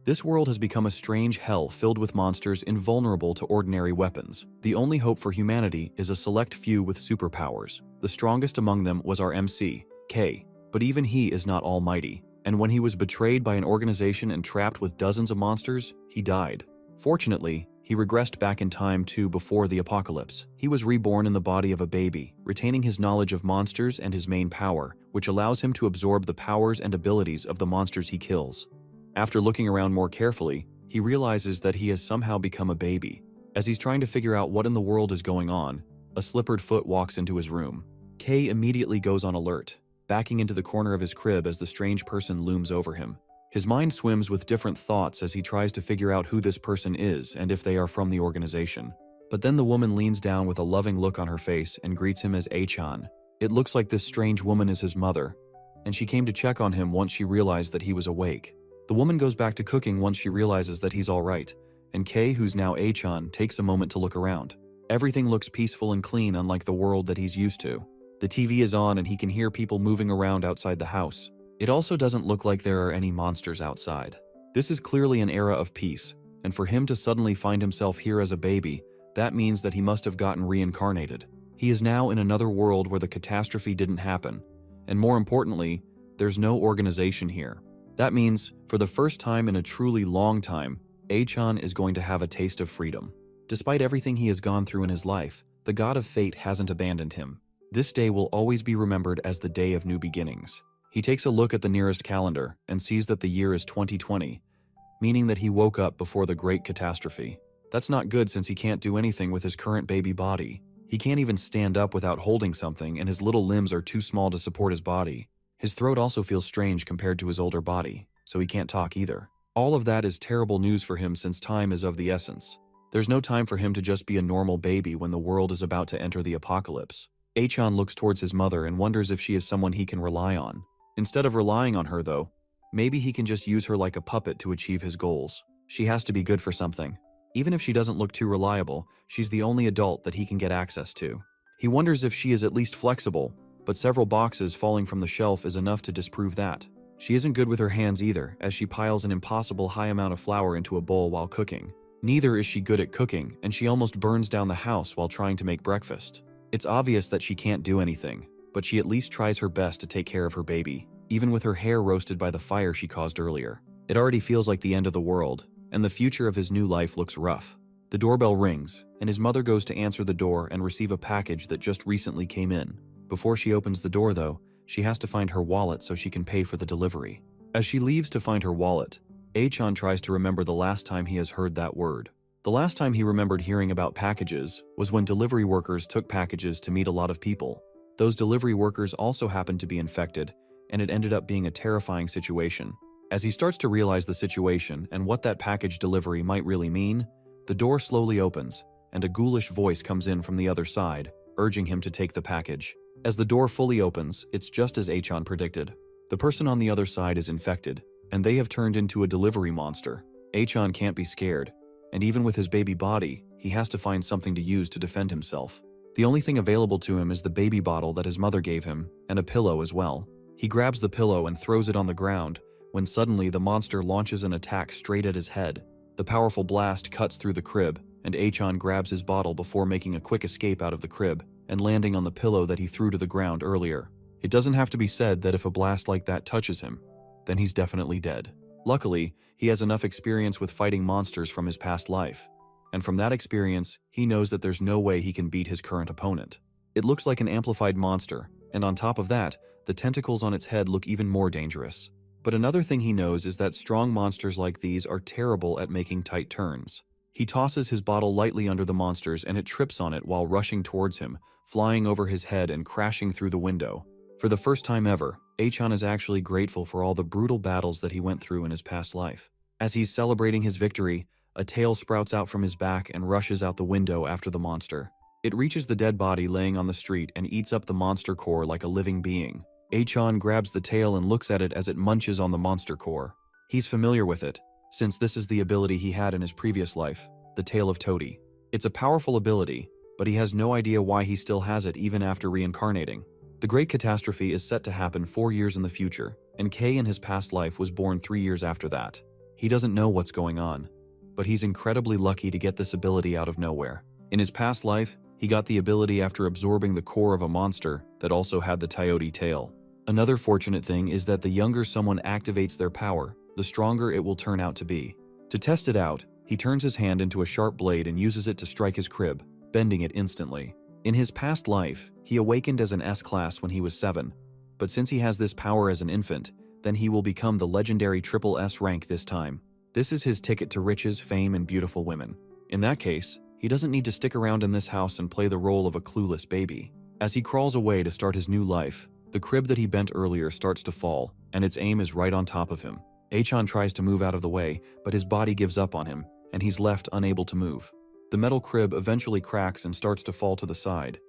This world has become a strange hell filled with monsters invulnerable to ordinary weapons. The only hope for humanity is a select few with superpowers. The strongest among them was our MC, K, but even he is not almighty. And when he was betrayed by an organization and trapped with dozens of monsters, he died. Fortunately, he regressed back in time to before the apocalypse. He was reborn in the body of a baby, retaining his knowledge of monsters and his main power, which allows him to absorb the powers and abilities of the monsters he kills. After looking around more carefully, he realizes that he has somehow become a baby. As he's trying to figure out what in the world is going on, a slippered foot walks into his room. K immediately goes on alert, backing into the corner of his crib as the strange person looms over him. His mind swims with different thoughts as he tries to figure out who this person is and if they are from the organization. But then the woman leans down with a loving look on her face and greets him as A-chan. It looks like this strange woman is his mother, and she came to check on him once she realized that he was awake. The woman goes back to cooking once she realizes that he's alright, and Kei, who's now A-chan, takes a moment to look around. Everything looks peaceful and clean, unlike the world that he's used to. The TV is on and he can hear people moving around outside the house. It also doesn't look like there are any monsters outside. This is clearly an era of peace, and for him to suddenly find himself here as a baby, that means that he must have gotten reincarnated. He is now in another world where the catastrophe didn't happen, and more importantly, there's no organization here. That means, for the first time in a truly long time, A-chan is going to have a taste of freedom. Despite everything he has gone through in his life, the god of fate hasn't abandoned him. This day will always be remembered as the day of new beginnings. He takes a look at the nearest calendar and sees that the year is 2020, meaning that he woke up before the great catastrophe. That's not good since he can't do anything with his current baby body. He can't even stand up without holding something, and his little limbs are too small to support his body. His throat also feels strange compared to his older body, so he can't talk either. All of that is terrible news for him since time is of the essence. There's no time for him to just be a normal baby when the world is about to enter the apocalypse. A-chan looks towards his mother and wonders if she is someone he can rely on. Instead of relying on her though, maybe he can just use her like a puppet to achieve his goals. She has to be good for something. Even if she doesn't look too reliable, she's the only adult that he can get access to. He wonders if she is at least flexible, but several boxes falling from the shelf is enough to disprove that. She isn't good with her hands either, as she piles an impossible high amount of flour into a bowl while cooking. Neither is she good at cooking, and she almost burns down the house while trying to make breakfast. It's obvious that she can't do anything, but she at least tries her best to take care of her baby, even with her hair roasted by the fire she caused earlier. It already feels like the end of the world, and the future of his new life looks rough. The doorbell rings, and his mother goes to answer the door and receive a package that just recently came in. Before she opens the door though, she has to find her wallet so she can pay for the delivery. As she leaves to find her wallet, A-chan tries to remember the last time he has heard that word. The last time he remembered hearing about packages was when delivery workers took packages to meet a lot of people. Those delivery workers also happened to be infected, and it ended up being a terrifying situation. As he starts to realize the situation and what that package delivery might really mean, the door slowly opens, and a ghoulish voice comes in from the other side, urging him to take the package. As the door fully opens, it's just as A-chan predicted. The person on the other side is infected, and they have turned into a delivery monster. A-chan can't be scared, and even with his baby body, he has to find something to use to defend himself. The only thing available to him is the baby bottle that his mother gave him, and a pillow as well. He grabs the pillow and throws it on the ground, when suddenly the monster launches an attack straight at his head. The powerful blast cuts through the crib, and A-chan grabs his bottle before making a quick escape out of the crib, and landing on the pillow that he threw to the ground earlier. It doesn't have to be said that if a blast like that touches him, then he's definitely dead. Luckily, he has enough experience with fighting monsters from his past life, and from that experience, he knows that there's no way he can beat his current opponent. It looks like an amplified monster, and on top of that, the tentacles on its head look even more dangerous. But another thing he knows is that strong monsters like these are terrible at making tight turns. He tosses his bottle lightly under the monsters and it trips on it while rushing towards him, flying over his head and crashing through the window. For the first time ever, A-chan is actually grateful for all the brutal battles that he went through in his past life. As he's celebrating his victory, a tail sprouts out from his back and rushes out the window after the monster. It reaches the dead body laying on the street and eats up the monster core like a living being. A-chan grabs the tail and looks at it as it munches on the monster core. He's familiar with it, since this is the ability he had in his previous life, the Tail of Toady. It's a powerful ability, but he has no idea why he still has it even after reincarnating. The Great Catastrophe is set to happen 4 years in the future, and Kei in his past life was born 3 years after that. He doesn't know what's going on, but he's incredibly lucky to get this ability out of nowhere. In his past life, he got the ability after absorbing the core of a monster that also had the coyote tail. Another fortunate thing is that the younger someone activates their power, the stronger it will turn out to be. To test it out, he turns his hand into a sharp blade and uses it to strike his crib, bending it instantly. In his past life, he awakened as an S-class when he was 7, but since he has this power as an infant, then he will become the legendary triple S rank this time. This is his ticket to riches, fame, and beautiful women. In that case, he doesn't need to stick around in this house and play the role of a clueless baby. As he crawls away to start his new life, the crib that he bent earlier starts to fall, and its aim is right on top of him. Achan tries to move out of the way, but his body gives up on him, and he's left unable to move. The metal crib eventually cracks and starts to fall to the side,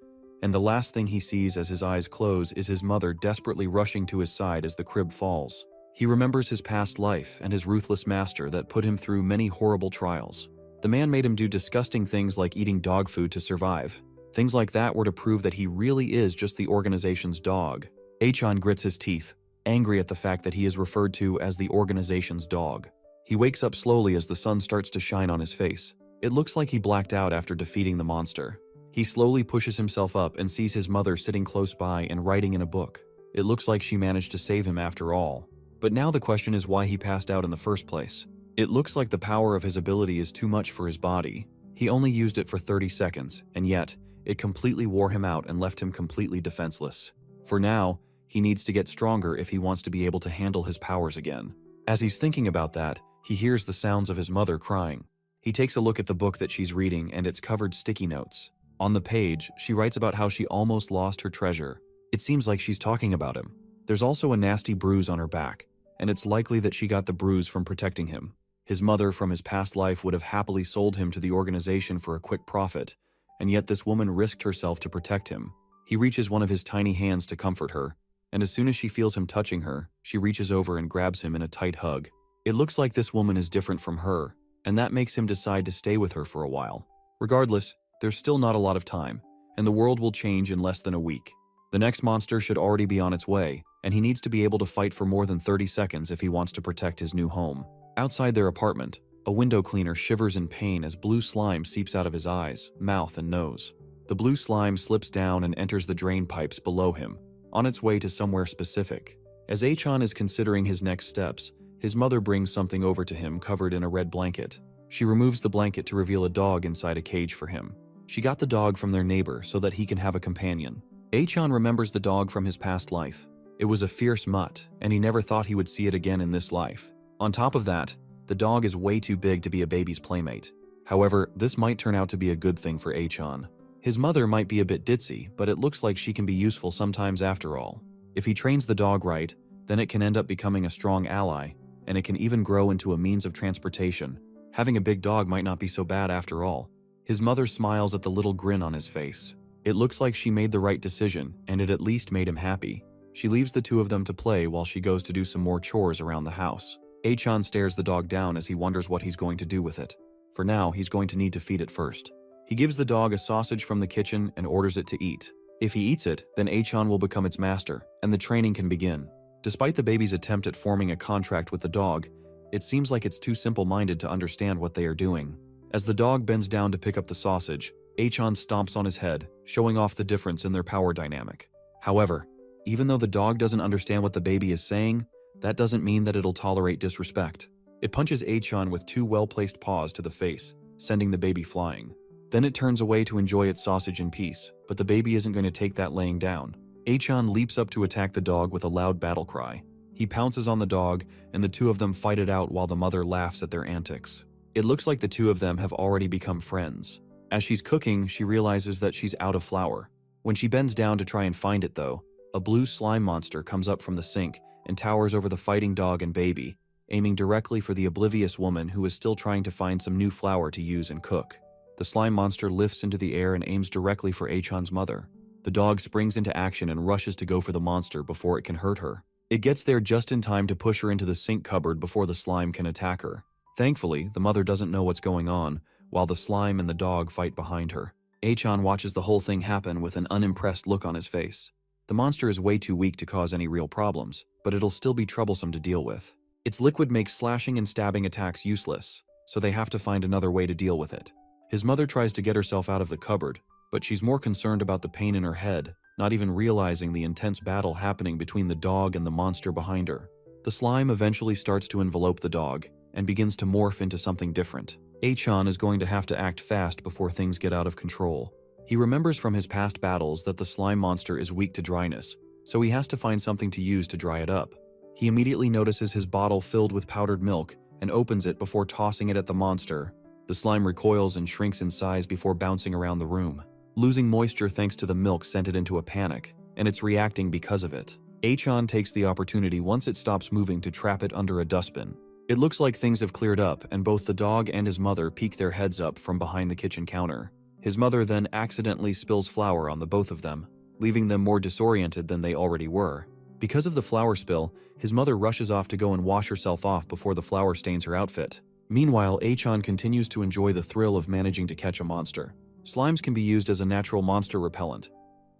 and the last thing he sees as his eyes close is his mother desperately rushing to his side as the crib falls. He remembers his past life and his ruthless master that put him through many horrible trials. The man made him do disgusting things like eating dog food to survive. Things like that were to prove that he really is just the organization's dog. Achan grits his teeth, angry at the fact that he is referred to as the organization's dog. He wakes up slowly as the sun starts to shine on his face. It looks like he blacked out after defeating the monster. He slowly pushes himself up and sees his mother sitting close by and writing in a book. It looks like she managed to save him after all. But now the question is why he passed out in the first place. It looks like the power of his ability is too much for his body. He only used it for 30 seconds, and yet, it completely wore him out and left him completely defenseless. For now, he needs to get stronger if he wants to be able to handle his powers again. As he's thinking about that, he hears the sounds of his mother crying. He takes a look at the book that she's reading and it's covered sticky notes. On the page, she writes about how she almost lost her treasure. It seems like she's talking about him. There's also a nasty bruise on her back, and it's likely that she got the bruise from protecting him. His mother from his past life would have happily sold him to the organization for a quick profit, and yet this woman risked herself to protect him. He reaches one of his tiny hands to comfort her, and as soon as she feels him touching her, she reaches over and grabs him in a tight hug. It looks like this woman is different from her, and that makes him decide to stay with her for a while. Regardless, there's still not a lot of time, and the world will change in less than a week. The next monster should already be on its way, and he needs to be able to fight for more than 30 seconds if he wants to protect his new home. Outside their apartment, a window cleaner shivers in pain as blue slime seeps out of his eyes, mouth, and nose. The blue slime slips down and enters the drain pipes below him, on its way to somewhere specific. As Achan is considering his next steps, his mother brings something over to him covered in a red blanket. She removes the blanket to reveal a dog inside a cage for him. She got the dog from their neighbor so that he can have a companion. Achan remembers the dog from his past life. It was a fierce mutt, and he never thought he would see it again in this life. On top of that, the dog is way too big to be a baby's playmate. However, this might turn out to be a good thing for Achan. His mother might be a bit ditzy, but it looks like she can be useful sometimes after all. If he trains the dog right, then it can end up becoming a strong ally, and it can even grow into a means of transportation. Having a big dog might not be so bad after all. His mother smiles at the little grin on his face. It looks like she made the right decision, and it at least made him happy. She leaves the two of them to play while she goes to do some more chores around the house. Achan stares the dog down as he wonders what he's going to do with it. For now, he's going to need to feed it first. He gives the dog a sausage from the kitchen and orders it to eat. If he eats it, then Achan will become its master, and the training can begin. Despite the baby's attempt at forming a contract with the dog, it seems like it's too simple-minded to understand what they are doing. As the dog bends down to pick up the sausage, Achan stomps on his head, showing off the difference in their power dynamic. However, even though the dog doesn't understand what the baby is saying, that doesn't mean that it'll tolerate disrespect. It punches Achan with two well-placed paws to the face, sending the baby flying. Then it turns away to enjoy its sausage in peace, but the baby isn't going to take that laying down. Achan leaps up to attack the dog with a loud battle cry. He pounces on the dog, and the two of them fight it out while the mother laughs at their antics. It looks like the two of them have already become friends. As she's cooking, she realizes that she's out of flour. When she bends down to try and find it though, a blue slime monster comes up from the sink and towers over the fighting dog and baby, aiming directly for the oblivious woman who is still trying to find some new flour to use and cook. The slime monster lifts into the air and aims directly for Achan's mother. The dog springs into action and rushes to go for the monster before it can hurt her. It gets there just in time to push her into the sink cupboard before the slime can attack her. Thankfully, the mother doesn't know what's going on, while the slime and the dog fight behind her. Achan watches the whole thing happen with an unimpressed look on his face. The monster is way too weak to cause any real problems, but it'll still be troublesome to deal with. Its liquid makes slashing and stabbing attacks useless, so they have to find another way to deal with it. His mother tries to get herself out of the cupboard, but she's more concerned about the pain in her head, not even realizing the intense battle happening between the dog and the monster behind her. The slime eventually starts to envelope the dog and begins to morph into something different. Achan is going to have to act fast before things get out of control. He remembers from his past battles that the slime monster is weak to dryness, so he has to find something to use to dry it up. He immediately notices his bottle filled with powdered milk and opens it before tossing it at the monster. The slime recoils and shrinks in size before bouncing around the room. Losing moisture thanks to the milk sent it into a panic, and it's reacting because of it. Achan takes the opportunity once it stops moving to trap it under a dustbin. It looks like things have cleared up, and both the dog and his mother peek their heads up from behind the kitchen counter. His mother then accidentally spills flour on the both of them, leaving them more disoriented than they already were. Because of the flour spill, his mother rushes off to go and wash herself off before the flour stains her outfit. Meanwhile, Achan continues to enjoy the thrill of managing to catch a monster. Slimes can be used as a natural monster repellent,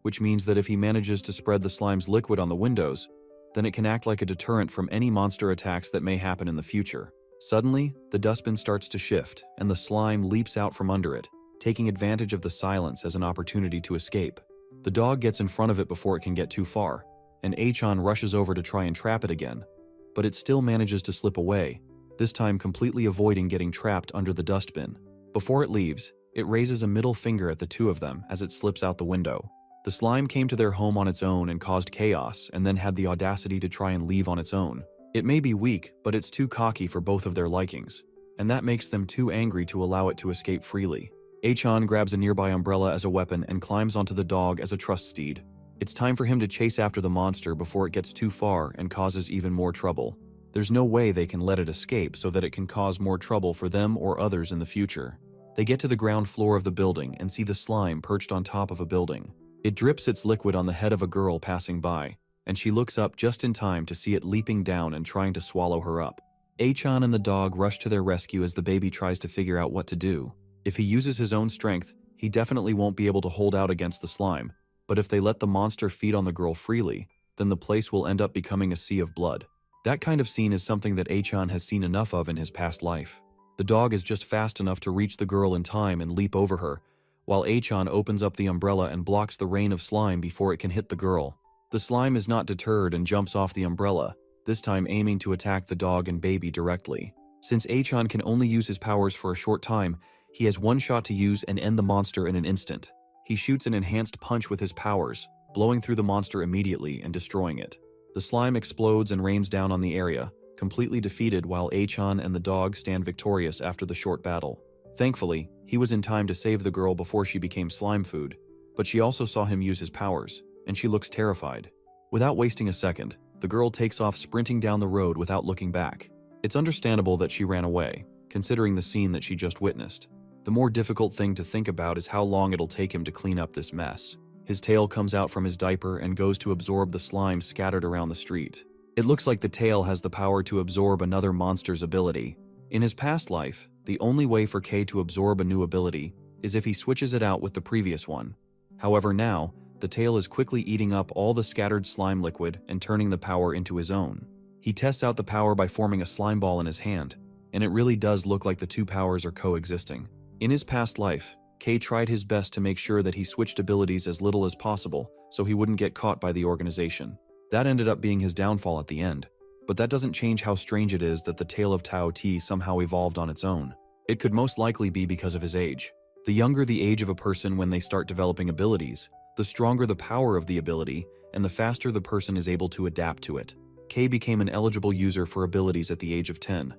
which means that if he manages to spread the slime's liquid on the windows, then it can act like a deterrent from any monster attacks that may happen in the future. Suddenly, the dustbin starts to shift, and the slime leaps out from under it, taking advantage of the silence as an opportunity to escape. The dog gets in front of it before it can get too far, and Achan rushes over to try and trap it again, but it still manages to slip away, this time completely avoiding getting trapped under the dustbin. Before it leaves, it raises a middle finger at the two of them as it slips out the window. The slime came to their home on its own and caused chaos, and then had the audacity to try and leave on its own. It may be weak, but it's too cocky for both of their likings, and that makes them too angry to allow it to escape freely. Achan grabs a nearby umbrella as a weapon and climbs onto the dog as a trust steed. It's time for him to chase after the monster before it gets too far and causes even more trouble. There's no way they can let it escape so that it can cause more trouble for them or others in the future. They get to the ground floor of the building and see the slime perched on top of a building. It drips its liquid on the head of a girl passing by, and she looks up just in time to see it leaping down and trying to swallow her up. Achan and the dog rush to their rescue as the baby tries to figure out what to do. If he uses his own strength, he definitely won't be able to hold out against the slime, but if they let the monster feed on the girl freely, then the place will end up becoming a sea of blood. That kind of scene is something that Achan has seen enough of in his past life. The dog is just fast enough to reach the girl in time and leap over her, while Achan opens up the umbrella and blocks the rain of slime before it can hit the girl. The slime is not deterred and jumps off the umbrella, this time aiming to attack the dog and baby directly. Since Achan can only use his powers for a short time, he has one shot to use and end the monster in an instant. He shoots an enhanced punch with his powers, blowing through the monster immediately and destroying it. The slime explodes and rains down on the area, completely defeated, while Achan and the dog stand victorious after the short battle. Thankfully, he was in time to save the girl before she became slime food, but she also saw him use his powers, and she looks terrified. Without wasting a second, the girl takes off sprinting down the road without looking back. It's understandable that she ran away, considering the scene that she just witnessed. The more difficult thing to think about is how long it'll take him to clean up this mess. His tail comes out from his diaper and goes to absorb the slime scattered around the street. It looks like the tail has the power to absorb another monster's ability. In his past life, the only way for K to absorb a new ability is if he switches it out with the previous one. However, now, the tail is quickly eating up all the scattered slime liquid and turning the power into his own. He tests out the power by forming a slime ball in his hand, and it really does look like the two powers are coexisting. In his past life, K tried his best to make sure that he switched abilities as little as possible so he wouldn't get caught by the organization. That ended up being his downfall at the end, but that doesn't change how strange it is that the tail of Tao T somehow evolved on its own. It could most likely be because of his age. The younger the age of a person when they start developing abilities, the stronger the power of the ability, and the faster the person is able to adapt to it. K became an eligible user for abilities at the age of 10,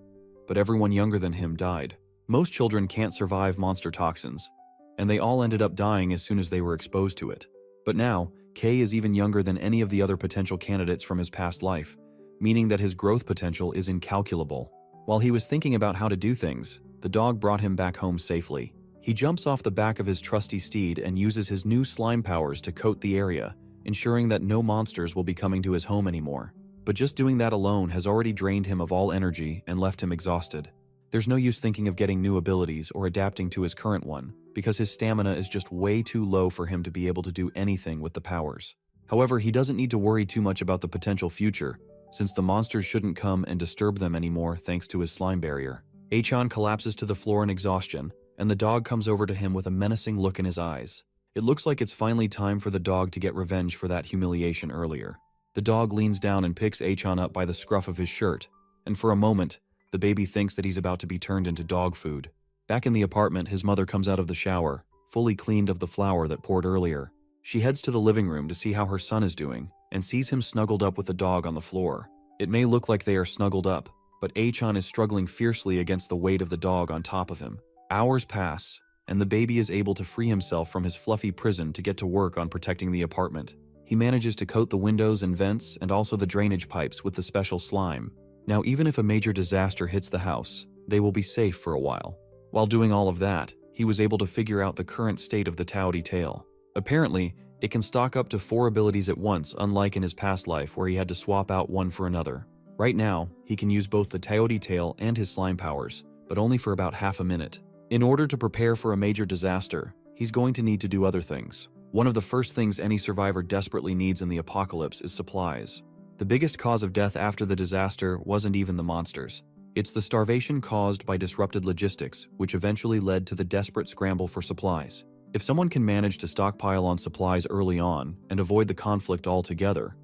but everyone younger than him died. Most children can't survive monster toxins, and they all ended up dying as soon as they were exposed to it. But now, K is even younger than any of the other potential candidates from his past life, meaning that his growth potential is incalculable. While he was thinking about how to do things, the dog brought him back home safely. He jumps off the back of his trusty steed and uses his new slime powers to coat the area, ensuring that no monsters will be coming to his home anymore. But just doing that alone has already drained him of all energy and left him exhausted. There's no use thinking of getting new abilities or adapting to his current one, because his stamina is just way too low for him to be able to do anything with the powers. However, he doesn't need to worry too much about the potential future, since the monsters shouldn't come and disturb them anymore thanks to his slime barrier. Achan collapses to the floor in exhaustion, and the dog comes over to him with a menacing look in his eyes. It looks like it's finally time for the dog to get revenge for that humiliation earlier. The dog leans down and picks Achan up by the scruff of his shirt, and for a moment, the baby thinks that he's about to be turned into dog food. Back in the apartment, his mother comes out of the shower, fully cleaned of the flour that poured earlier. She heads to the living room to see how her son is doing, and sees him snuggled up with the dog on the floor. It may look like they are snuggled up, but Achan is struggling fiercely against the weight of the dog on top of him. Hours pass, and the baby is able to free himself from his fluffy prison to get to work on protecting the apartment. He manages to coat the windows and vents and also the drainage pipes with the special slime. Now, even if a major disaster hits the house, they will be safe for a while. While doing all of that, he was able to figure out the current state of the Taoti tail. Apparently, it can stock up to 4 abilities at once, unlike in his past life where he had to swap out one for another. Right now, he can use both the Taoti tail and his slime powers, but only for about half a minute. In order to prepare for a major disaster, he's going to need to do other things. One of the first things any survivor desperately needs in the apocalypse is supplies. The biggest cause of death after the disaster wasn't even the monsters. It's the starvation caused by disrupted logistics, which eventually led to the desperate scramble for supplies. If someone can manage to stockpile on supplies early on and avoid the conflict altogether,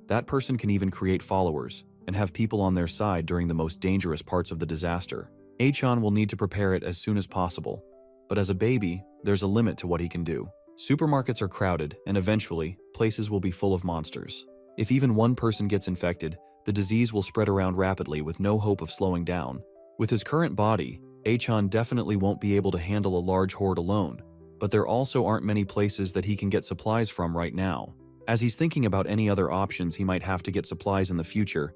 that person can even create followers and have people on their side during the most dangerous parts of the disaster. Achan will need to prepare it as soon as possible, but as a baby, there's a limit to what he can do. Supermarkets are crowded, and eventually, places will be full of monsters. If even one person gets infected, the disease will spread around rapidly with no hope of slowing down. With his current body, Achan definitely won't be able to handle a large horde alone, but there also aren't many places that he can get supplies from right now. As he's thinking about any other options he might have to get supplies in the future,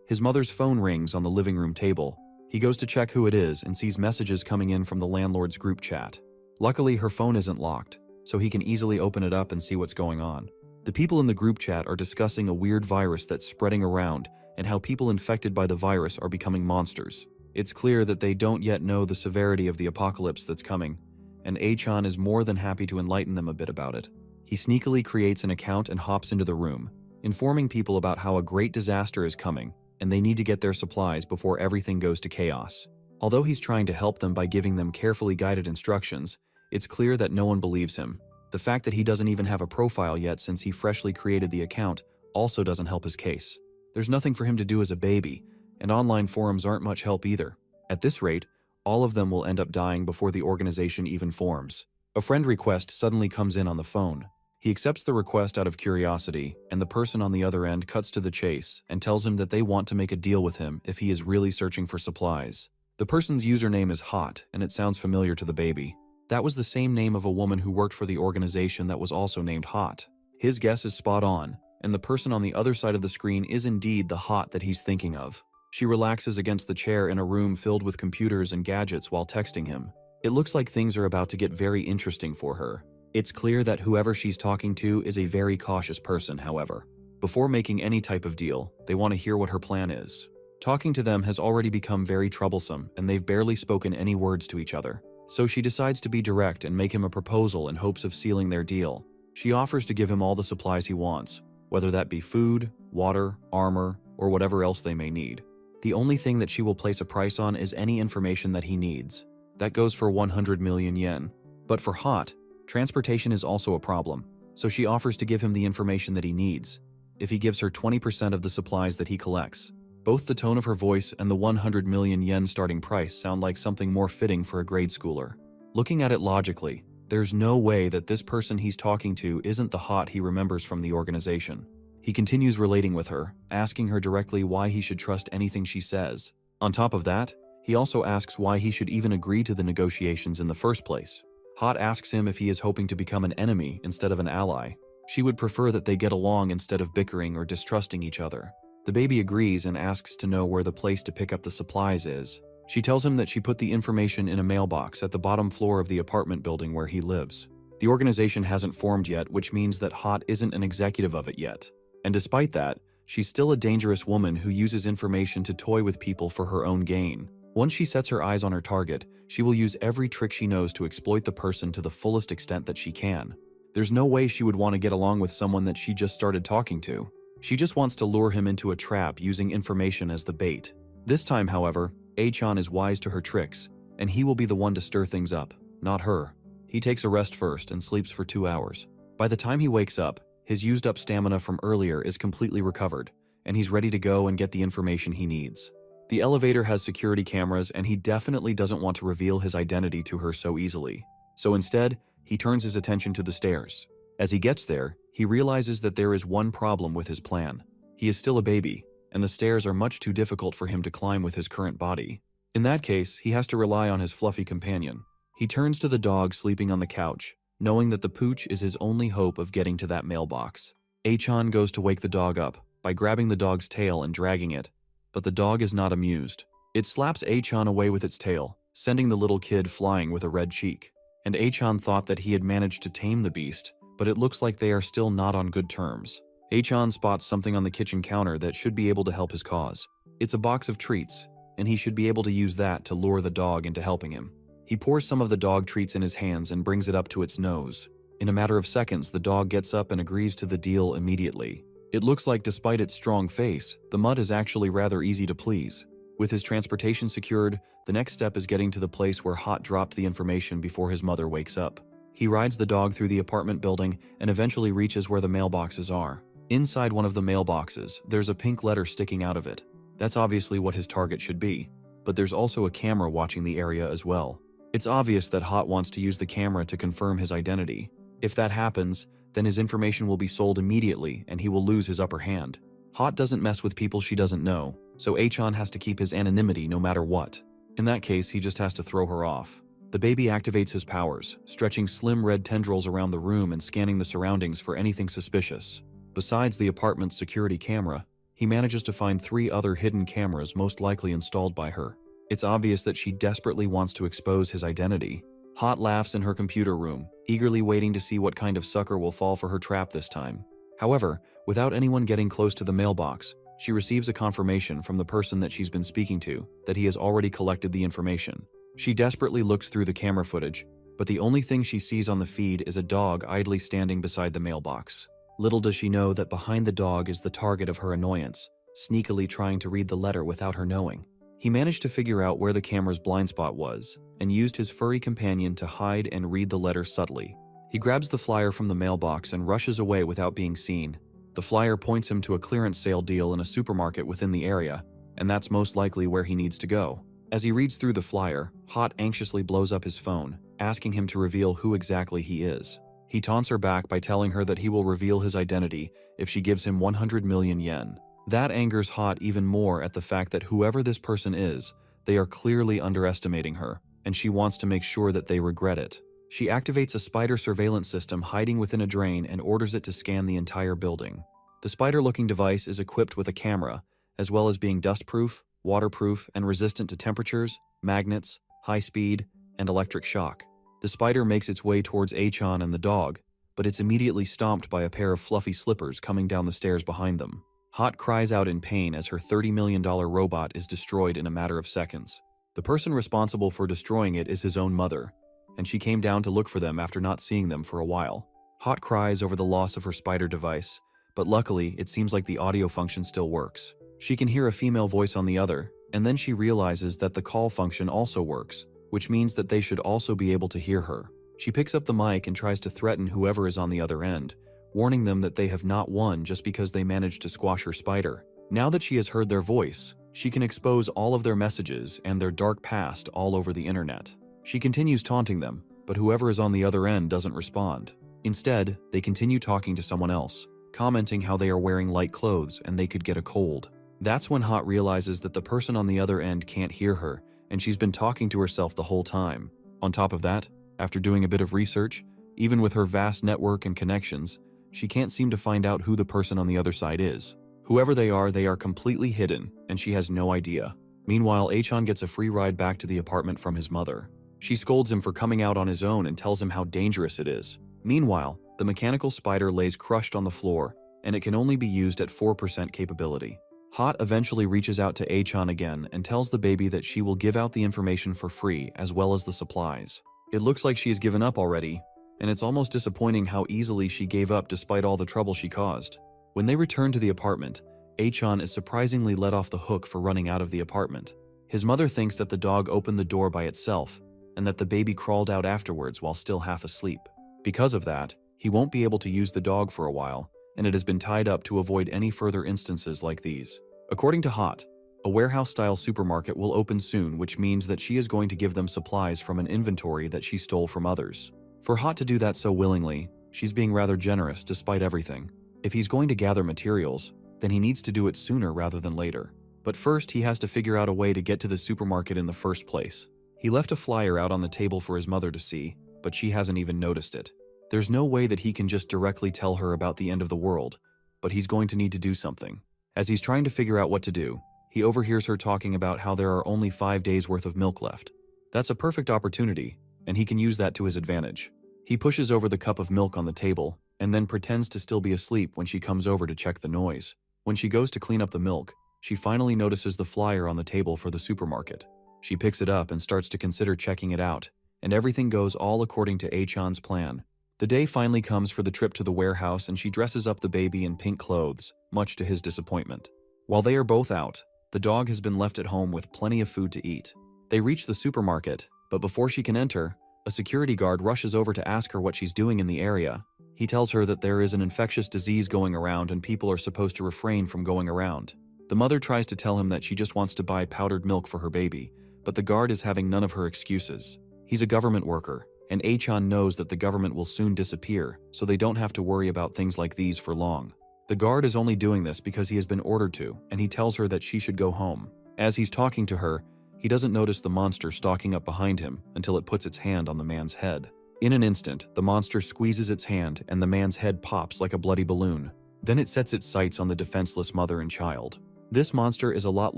his mother's phone rings on the living room table. He goes to check who it is and sees messages coming in from the landlord's group chat. Luckily, her phone isn't locked, so he can easily open it up and see what's going on. The people in the group chat are discussing a weird virus that's spreading around and how people infected by the virus are becoming monsters. It's clear that they don't yet know the severity of the apocalypse that's coming, and Achan is more than happy to enlighten them a bit about it. He sneakily creates an account and hops into the room, informing people about how a great disaster is coming and they need to get their supplies before everything goes to chaos. Although he's trying to help them by giving them carefully guided instructions, it's clear that no one believes him. The fact that he doesn't even have a profile yet since he freshly created the account also doesn't help his case. There's nothing for him to do as a baby, and online forums aren't much help either. At this rate, all of them will end up dying before the organization even forms. A friend request suddenly comes in on the phone. He accepts the request out of curiosity, and the person on the other end cuts to the chase and tells him that they want to make a deal with him if he is really searching for supplies. The person's username is Hot, and it sounds familiar to the baby. That was the same name of a woman who worked for the organization that was also named Hot. His guess is spot on, and the person on the other side of the screen is indeed the Hot that he's thinking of. She relaxes against the chair in a room filled with computers and gadgets while texting him. It looks like things are about to get very interesting for her. It's clear that whoever she's talking to is a very cautious person, however. Before making any type of deal, they want to hear what her plan is. Talking to them has already become very troublesome, and they've barely spoken any words to each other. So she decides to be direct and make him a proposal in hopes of sealing their deal. She offers to give him all the supplies he wants, whether that be food, water, armor, or whatever else they may need. The only thing that she will place a price on is any information that he needs. That goes for 100 million yen. But for Hot, transportation is also a problem, so she offers to give him the information that he needs, if he gives her 20% of the supplies that he collects. Both the tone of her voice and the 100 million yen starting price sound like something more fitting for a grade schooler. Looking at it logically, there's no way that this person he's talking to isn't the Hot he remembers from the organization. He continues relating with her, asking her directly why he should trust anything she says. On top of that, he also asks why he should even agree to the negotiations in the first place. Hot asks him if he is hoping to become an enemy instead of an ally. She would prefer that they get along instead of bickering or distrusting each other. The baby agrees and asks to know where the place to pick up the supplies is. She tells him that she put the information in a mailbox at the bottom floor of the apartment building where he lives. The organization hasn't formed yet, which means that Hot isn't an executive of it yet. And despite that, she's still a dangerous woman who uses information to toy with people for her own gain. Once she sets her eyes on her target, she will use every trick she knows to exploit the person to the fullest extent that she can. There's no way she would want to get along with someone that she just started talking to. She just wants to lure him into a trap using information as the bait. This time, however, Achan is wise to her tricks, and he will be the one to stir things up, not her. He takes a rest first and sleeps for 2 hours. By the time he wakes up, his used up stamina from earlier is completely recovered, and he's ready to go and get the information he needs. The elevator has security cameras, and he definitely doesn't want to reveal his identity to her so easily. So instead, he turns his attention to the stairs. As he gets there, he realizes that there is one problem with his plan. He is still a baby, and the stairs are much too difficult for him to climb with his current body. In that case, he has to rely on his fluffy companion. He turns to the dog sleeping on the couch, knowing that the pooch is his only hope of getting to that mailbox. Achan goes to wake the dog up by grabbing the dog's tail and dragging it, but the dog is not amused. It slaps Achan away with its tail, sending the little kid flying with a red cheek. And Achan thought that he had managed to tame the beast, but it looks like they are still not on good terms. Achan spots something on the kitchen counter that should be able to help his cause. It's a box of treats, and he should be able to use that to lure the dog into helping him. He pours some of the dog treats in his hands and brings it up to its nose. In a matter of seconds, the dog gets up and agrees to the deal immediately. It looks like despite its strong face, the mutt is actually rather easy to please. With his transportation secured, the next step is getting to the place where Hot dropped the information before his mother wakes up. He rides the dog through the apartment building and eventually reaches where the mailboxes are. Inside one of the mailboxes, there's a pink letter sticking out of it. That's obviously what his target should be, but there's also a camera watching the area as well. It's obvious that Hot wants to use the camera to confirm his identity. If that happens, then his information will be sold immediately and he will lose his upper hand. Hot doesn't mess with people she doesn't know, so Achan has to keep his anonymity no matter what. In that case, he just has to throw her off. The baby activates his powers, stretching slim red tendrils around the room and scanning the surroundings for anything suspicious. Besides the apartment's security camera, he manages to find 3 other hidden cameras most likely installed by her. It's obvious that she desperately wants to expose his identity. Hot laughs in her computer room, eagerly waiting to see what kind of sucker will fall for her trap this time. However, without anyone getting close to the mailbox, she receives a confirmation from the person that she's been speaking to that he has already collected the information. She desperately looks through the camera footage, but the only thing she sees on the feed is a dog idly standing beside the mailbox. Little does she know that behind the dog is the target of her annoyance, sneakily trying to read the letter without her knowing. He managed to figure out where the camera's blind spot was, and used his furry companion to hide and read the letter subtly. He grabs the flyer from the mailbox and rushes away without being seen. The flyer points him to a clearance sale deal in a supermarket within the area, and that's most likely where he needs to go. As he reads through the flyer, Hot anxiously blows up his phone, asking him to reveal who exactly he is. He taunts her back by telling her that he will reveal his identity if she gives him 100 million yen. That angers Hot even more at the fact that whoever this person is, they are clearly underestimating her, and she wants to make sure that they regret it. She activates a spider surveillance system hiding within a drain and orders it to scan the entire building. The spider-looking device is equipped with a camera, as well as being dustproof, waterproof, and resistant to temperatures, magnets, high speed, and electric shock. The spider makes its way towards Achan and the dog, but it's immediately stomped by a pair of fluffy slippers coming down the stairs behind them. Hot cries out in pain as her $30 million robot is destroyed in a matter of seconds. The person responsible for destroying it is his own mother, and she came down to look for them after not seeing them for a while. Hot cries over the loss of her spider device, but luckily it seems like the audio function still works. She can hear a female voice on the other, and then she realizes that the call function also works, which means that they should also be able to hear her. She picks up the mic and tries to threaten whoever is on the other end, warning them that they have not won just because they managed to squash her spider. Now that she has heard their voice, she can expose all of their messages and their dark past all over the internet. She continues taunting them, but whoever is on the other end doesn't respond. Instead, they continue talking to someone else, commenting how they are wearing light clothes and they could get a cold. That's when Hot realizes that the person on the other end can't hear her, and she's been talking to herself the whole time. On top of that, after doing a bit of research, even with her vast network and connections, she can't seem to find out who the person on the other side is. Whoever they are completely hidden, and she has no idea. Meanwhile, Achan gets a free ride back to the apartment from his mother. She scolds him for coming out on his own and tells him how dangerous it is. Meanwhile, the mechanical spider lays crushed on the floor, and it can only be used at 4% capability. Hot eventually reaches out to Achan again and tells the baby that she will give out the information for free as well as the supplies. It looks like she has given up already, and it's almost disappointing how easily she gave up despite all the trouble she caused. When they return to the apartment, Achan is surprisingly let off the hook for running out of the apartment. His mother thinks that the dog opened the door by itself and that the baby crawled out afterwards while still half asleep. Because of that, he won't be able to use the dog for a while, and it has been tied up to avoid any further instances like these. According to Hot, a warehouse-style supermarket will open soon, which means that she is going to give them supplies from an inventory that she stole from others. For Hot to do that so willingly, she's being rather generous despite everything. If he's going to gather materials, then he needs to do it sooner rather than later. But first, he has to figure out a way to get to the supermarket in the first place. He left a flyer out on the table for his mother to see, but she hasn't even noticed it. There's no way that he can just directly tell her about the end of the world, but he's going to need to do something. As he's trying to figure out what to do, he overhears her talking about how there are only 5 days worth of milk left. That's a perfect opportunity, and he can use that to his advantage. He pushes over the cup of milk on the table, and then pretends to still be asleep when she comes over to check the noise. When she goes to clean up the milk, she finally notices the flyer on the table for the supermarket. She picks it up and starts to consider checking it out, and everything goes all according to Achan's plan. The day finally comes for the trip to the warehouse, and she dresses up the baby in pink clothes, much to his disappointment. While they are both out, the dog has been left at home with plenty of food to eat. They reach the supermarket, but before she can enter, a security guard rushes over to ask her what she's doing in the area. He tells her that there is an infectious disease going around and people are supposed to refrain from going around. The mother tries to tell him that she just wants to buy powdered milk for her baby, but the guard is having none of her excuses. He's a government worker, and Achan knows that the government will soon disappear, so they don't have to worry about things like these for long. The guard is only doing this because he has been ordered to, and he tells her that she should go home. As he's talking to her, he doesn't notice the monster stalking up behind him until it puts its hand on the man's head. In an instant, the monster squeezes its hand and the man's head pops like a bloody balloon. Then it sets its sights on the defenseless mother and child. This monster is a lot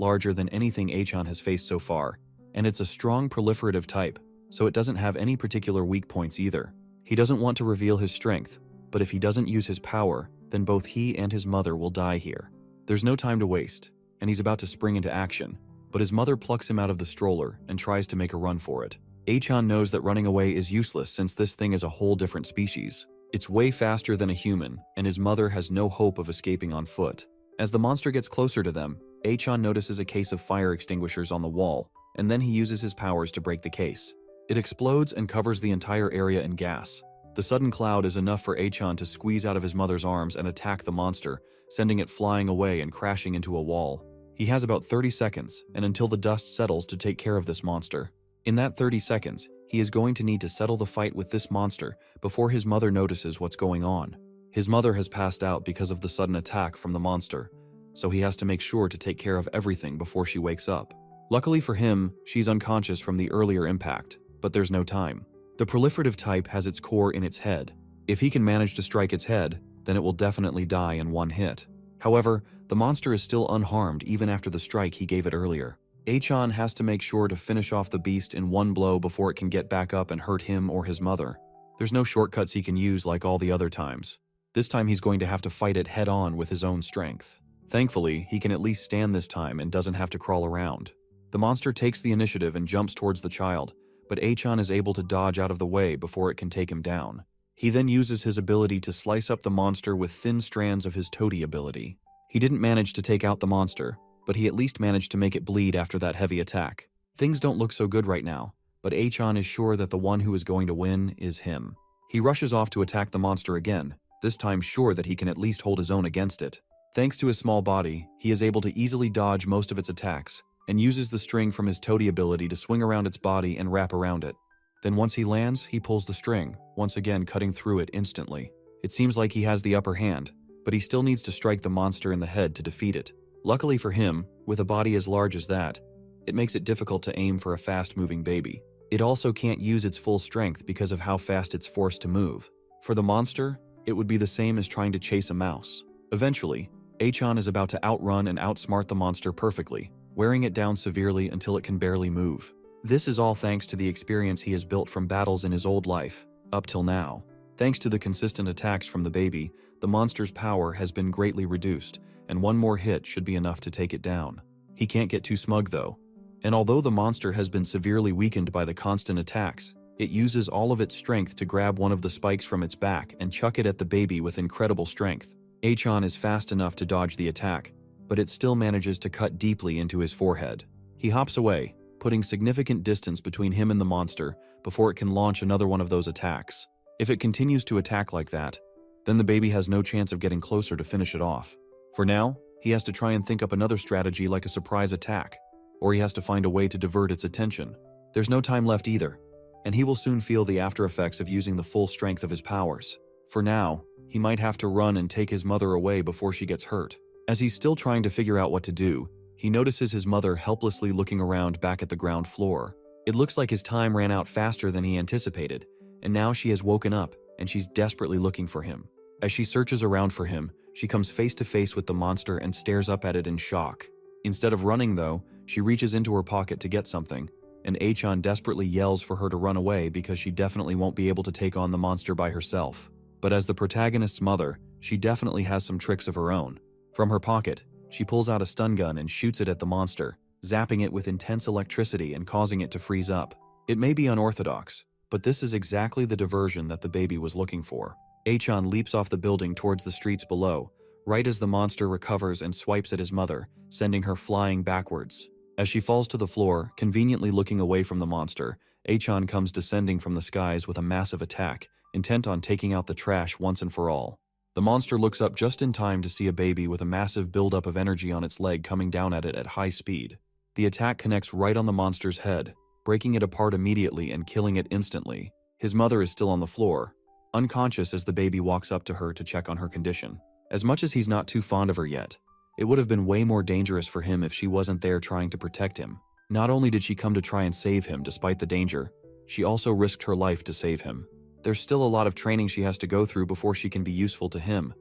larger than anything Achan has faced so far, and it's a strong proliferative type, so it doesn't have any particular weak points either. He doesn't want to reveal his strength, but if he doesn't use his power, then both he and his mother will die here. There's no time to waste, and he's about to spring into action, but his mother plucks him out of the stroller and tries to make a run for it. Achan knows that running away is useless since this thing is a whole different species. It's way faster than a human, and his mother has no hope of escaping on foot. As the monster gets closer to them, Achan notices a case of fire extinguishers on the wall, and then he uses his powers to break the case. It explodes and covers the entire area in gas. The sudden cloud is enough for Achan to squeeze out of his mother's arms and attack the monster, sending it flying away and crashing into a wall. He has about 30 seconds, and until the dust settles, to take care of this monster. In that 30 seconds, he is going to need to settle the fight with this monster before his mother notices what's going on. His mother has passed out because of the sudden attack from the monster, so he has to make sure to take care of everything before she wakes up. Luckily for him, she's unconscious from the earlier impact, but there's no time. The proliferative type has its core in its head. If he can manage to strike its head, then it will definitely die in one hit. However, the monster is still unharmed even after the strike he gave it earlier. Achan has to make sure to finish off the beast in one blow before it can get back up and hurt him or his mother. There's no shortcuts he can use like all the other times. This time he's going to have to fight it head-on with his own strength. Thankfully, he can at least stand this time and doesn't have to crawl around. The monster takes the initiative and jumps towards the child, but Achan is able to dodge out of the way before it can take him down. He then uses his ability to slice up the monster with thin strands of his toady ability. He didn't manage to take out the monster, but he at least managed to make it bleed after that heavy attack. Things don't look so good right now, but Achan is sure that the one who is going to win is him. He rushes off to attack the monster again, this time sure that he can at least hold his own against it. Thanks to his small body, he is able to easily dodge most of its attacks, and uses the string from his toady ability to swing around its body and wrap around it. Then once he lands, he pulls the string, once again cutting through it instantly. It seems like he has the upper hand, but he still needs to strike the monster in the head to defeat it. Luckily for him, with a body as large as that, it makes it difficult to aim for a fast-moving baby. It also can't use its full strength because of how fast it's forced to move. For the monster, it would be the same as trying to chase a mouse. Eventually, Achan is about to outrun and outsmart the monster perfectly, wearing it down severely until it can barely move. This is all thanks to the experience he has built from battles in his old life, up till now. Thanks to the consistent attacks from the baby, the monster's power has been greatly reduced, and one more hit should be enough to take it down. He can't get too smug though, and although the monster has been severely weakened by the constant attacks, it uses all of its strength to grab one of the spikes from its back and chuck it at the baby with incredible strength. Achan is fast enough to dodge the attack, but it still manages to cut deeply into his forehead. He hops away, putting significant distance between him and the monster before it can launch another one of those attacks. If it continues to attack like that, then the baby has no chance of getting closer to finish it off. For now, he has to try and think up another strategy like a surprise attack, or he has to find a way to divert its attention. There's no time left either, and he will soon feel the after effects of using the full strength of his powers. For now, he might have to run and take his mother away before she gets hurt. As he's still trying to figure out what to do, he notices his mother helplessly looking around back at the ground floor. It looks like his time ran out faster than he anticipated, and now she has woken up and she's desperately looking for him. As she searches around for him, she comes face to face with the monster and stares up at it in shock. Instead of running though, she reaches into her pocket to get something, and Achan desperately yells for her to run away because she definitely won't be able to take on the monster by herself. But as the protagonist's mother, she definitely has some tricks of her own. From her pocket, she pulls out a stun gun and shoots it at the monster, zapping it with intense electricity and causing it to freeze up. It may be unorthodox, but this is exactly the diversion that the baby was looking for. Achan leaps off the building towards the streets below, right as the monster recovers and swipes at his mother, sending her flying backwards. As she falls to the floor, conveniently looking away from the monster, Achan comes descending from the skies with a massive attack, intent on taking out the trash once and for all. The monster looks up just in time to see a baby with a massive buildup of energy on its leg coming down at it at high speed. The attack connects right on the monster's head, breaking it apart immediately and killing it instantly. His mother is still on the floor, unconscious as the baby walks up to her to check on her condition. As much as he's not too fond of her yet, it would have been way more dangerous for him if she wasn't there trying to protect him. Not only did she come to try and save him despite the danger, she also risked her life to save him. There's still a lot of training she has to go through before she can be useful to him,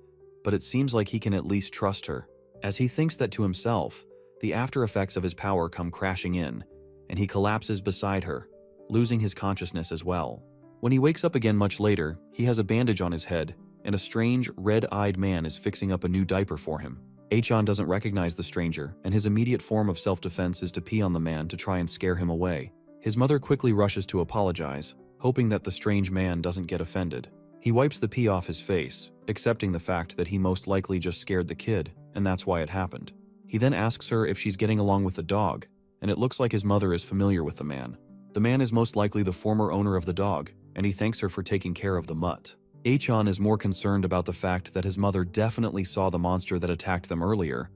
but it seems like he can at least trust her. As he thinks that to himself, the after effects of his power come crashing in, and he collapses beside her, losing his consciousness as well. When he wakes up again much later, he has a bandage on his head, and a strange, red-eyed man is fixing up a new diaper for him. Achan doesn't recognize the stranger, and his immediate form of self-defense is to pee on the man to try and scare him away. His mother quickly rushes to apologize, hoping that the strange man doesn't get offended. He wipes the pee off his face, accepting the fact that he most likely just scared the kid, and that's why it happened. He then asks her if she's getting along with the dog, and it looks like his mother is familiar with the man. The man is most likely the former owner of the dog, and he thanks her for taking care of the mutt. Achan is more concerned about the fact that his mother definitely saw the monster that attacked them earlier,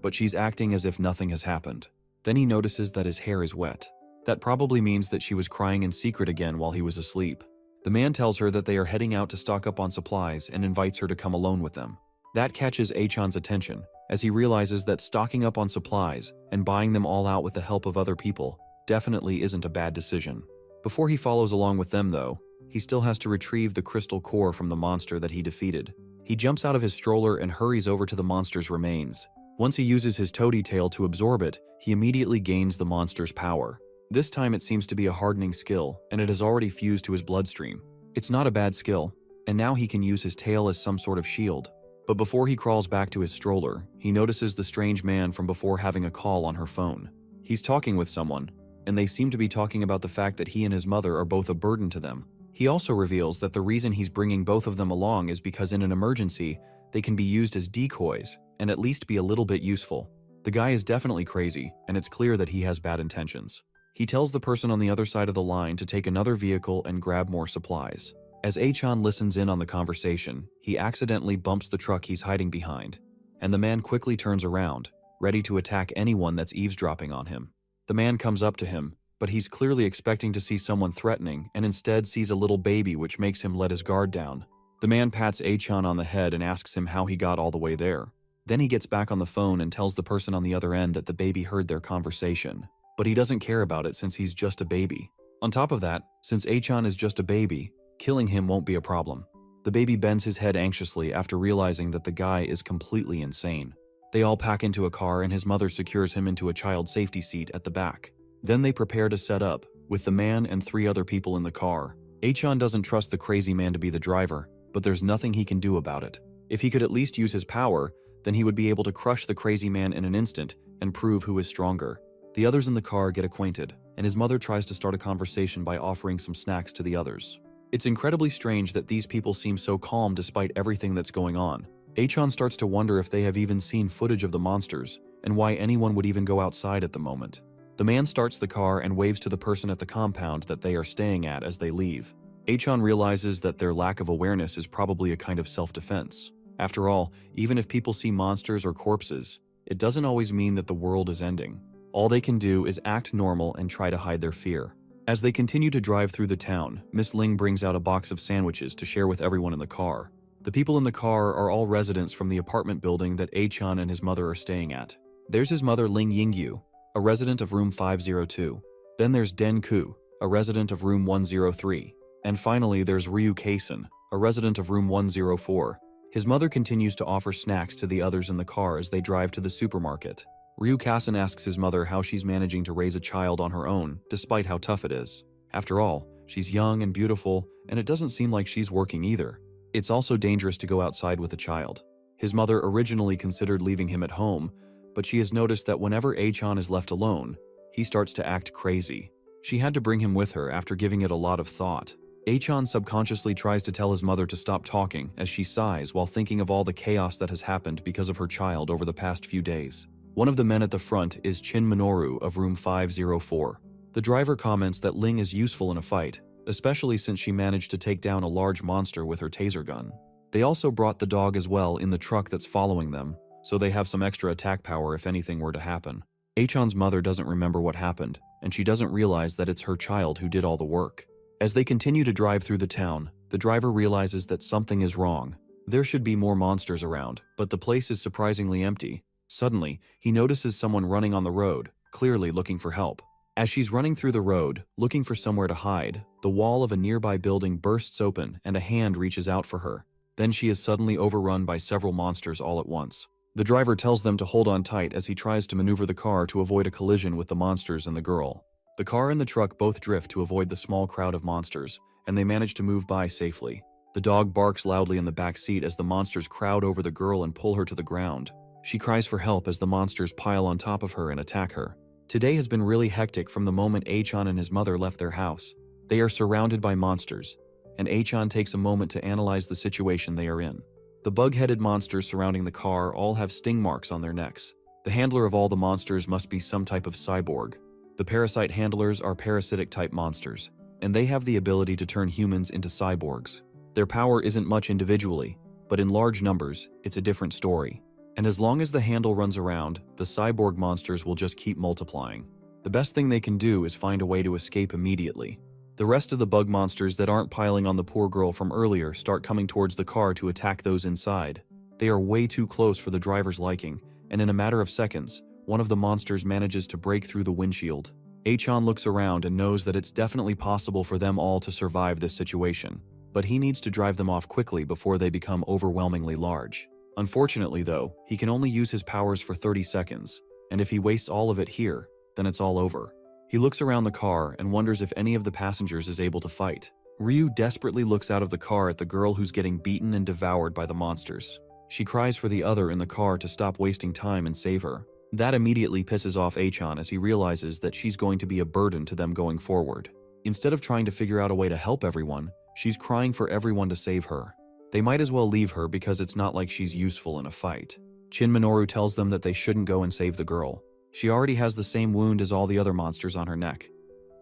but she's acting as if nothing has happened. Then he notices that his hair is wet. That probably means that she was crying in secret again while he was asleep. The man tells her that they are heading out to stock up on supplies and invites her to come alone with them. That catches Achan's attention, as he realizes that stocking up on supplies and buying them all out with the help of other people definitely isn't a bad decision. Before he follows along with them though, he still has to retrieve the crystal core from the monster that he defeated. He jumps out of his stroller and hurries over to the monster's remains. Once he uses his toady tail to absorb it, he immediately gains the monster's power. This time it seems to be a hardening skill, and it has already fused to his bloodstream. It's not a bad skill, and now he can use his tail as some sort of shield. But before he crawls back to his stroller, he notices the strange man from before having a call on her phone. He's talking with someone, and they seem to be talking about the fact that he and his mother are both a burden to them. He also reveals that the reason he's bringing both of them along is because in an emergency, they can be used as decoys and at least be a little bit useful. The guy is definitely crazy, and it's clear that he has bad intentions. He tells the person on the other side of the line to take another vehicle and grab more supplies. As Achan listens in on the conversation, he accidentally bumps the truck he's hiding behind, and the man quickly turns around, ready to attack anyone that's eavesdropping on him. The man comes up to him, but he's clearly expecting to see someone threatening and instead sees a little baby, which makes him let his guard down. The man pats Achan on the head and asks him how he got all the way there. Then he gets back on the phone and tells the person on the other end that the baby heard their conversation. But he doesn't care about it since he's just a baby. On top of that, since Achan is just a baby, killing him won't be a problem. The baby bends his head anxiously after realizing that the guy is completely insane. They all pack into a car and his mother secures him into a child safety seat at the back. Then they prepare to set up, with the man and 3 other people in the car. Achan doesn't trust the crazy man to be the driver, but there's nothing he can do about it. If he could at least use his power, then he would be able to crush the crazy man in an instant and prove who is stronger. The others in the car get acquainted, and his mother tries to start a conversation by offering some snacks to the others. It's incredibly strange that these people seem so calm despite everything that's going on. Achan starts to wonder if they have even seen footage of the monsters, and why anyone would even go outside at the moment. The man starts the car and waves to the person at the compound that they are staying at as they leave. Achan realizes that their lack of awareness is probably a kind of self-defense. After all, even if people see monsters or corpses, it doesn't always mean that the world is ending. All they can do is act normal and try to hide their fear. As they continue to drive through the town, Miss Ling brings out a box of sandwiches to share with everyone in the car. The people in the car are all residents from the apartment building that Achan and his mother are staying at. There's his mother Ling Yingyu, a resident of room 502. Then there's Den Ku, a resident of room 103. And finally, there's Ryu Kaisen, a resident of room 104. His mother continues to offer snacks to the others in the car as they drive to the supermarket. Ryu Kaisen asks his mother how she's managing to raise a child on her own, despite how tough it is. After all, she's young and beautiful, and it doesn't seem like she's working either. It's also dangerous to go outside with a child. His mother originally considered leaving him at home, but she has noticed that whenever Achan is left alone, he starts to act crazy. She had to bring him with her after giving it a lot of thought. Achan subconsciously tries to tell his mother to stop talking as she sighs while thinking of all the chaos that has happened because of her child over the past few days. One of the men at the front is Chin Minoru of room 504. The driver comments that Ling is useful in a fight, especially since she managed to take down a large monster with her taser gun. They also brought the dog as well in the truck that's following them, so they have some extra attack power if anything were to happen. Achan's mother doesn't remember what happened, and she doesn't realize that it's her child who did all the work. As they continue to drive through the town, the driver realizes that something is wrong. There should be more monsters around, but the place is surprisingly empty. Suddenly, he notices someone running on the road, clearly looking for help. As she's running through the road, looking for somewhere to hide, the wall of a nearby building bursts open and a hand reaches out for her. Then she is suddenly overrun by several monsters all at once. The driver tells them to hold on tight as he tries to maneuver the car to avoid a collision with the monsters and the girl. The car and the truck both drift to avoid the small crowd of monsters, and they manage to move by safely. The dog barks loudly in the back seat as the monsters crowd over the girl and pull her to the ground. She cries for help as the monsters pile on top of her and attack her. Today has been really hectic from the moment Achan and his mother left their house. They are surrounded by monsters, and Achan takes a moment to analyze the situation they are in. The bug-headed monsters surrounding the car all have sting marks on their necks. The handler of all the monsters must be some type of cyborg. The parasite handlers are parasitic-type monsters, and they have the ability to turn humans into cyborgs. Their power isn't much individually, but in large numbers, it's a different story. And as long as the handle runs around, the cyborg monsters will just keep multiplying. The best thing they can do is find a way to escape immediately. The rest of the bug monsters that aren't piling on the poor girl from earlier start coming towards the car to attack those inside. They are way too close for the driver's liking, and in a matter of seconds, one of the monsters manages to break through the windshield. Achan looks around and knows that it's definitely possible for them all to survive this situation, but he needs to drive them off quickly before they become overwhelmingly large. Unfortunately though, he can only use his powers for 30 seconds, and if he wastes all of it here, then it's all over. He looks around the car and wonders if any of the passengers is able to fight. Ryu desperately looks out of the car at the girl who's getting beaten and devoured by the monsters. She cries for the other in the car to stop wasting time and save her. That immediately pisses off Achan as he realizes that she's going to be a burden to them going forward. Instead of trying to figure out a way to help everyone, she's crying for everyone to save her. They might as well leave her because it's not like she's useful in a fight. Chin Minoru tells them that they shouldn't go and save the girl. She already has the same wound as all the other monsters on her neck,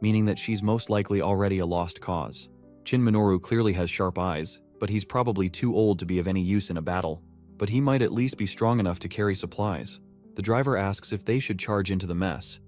meaning that she's most likely already a lost cause. Chin Minoru clearly has sharp eyes, but he's probably too old to be of any use in a battle. But he might at least be strong enough to carry supplies. The driver asks if they should charge into the mess,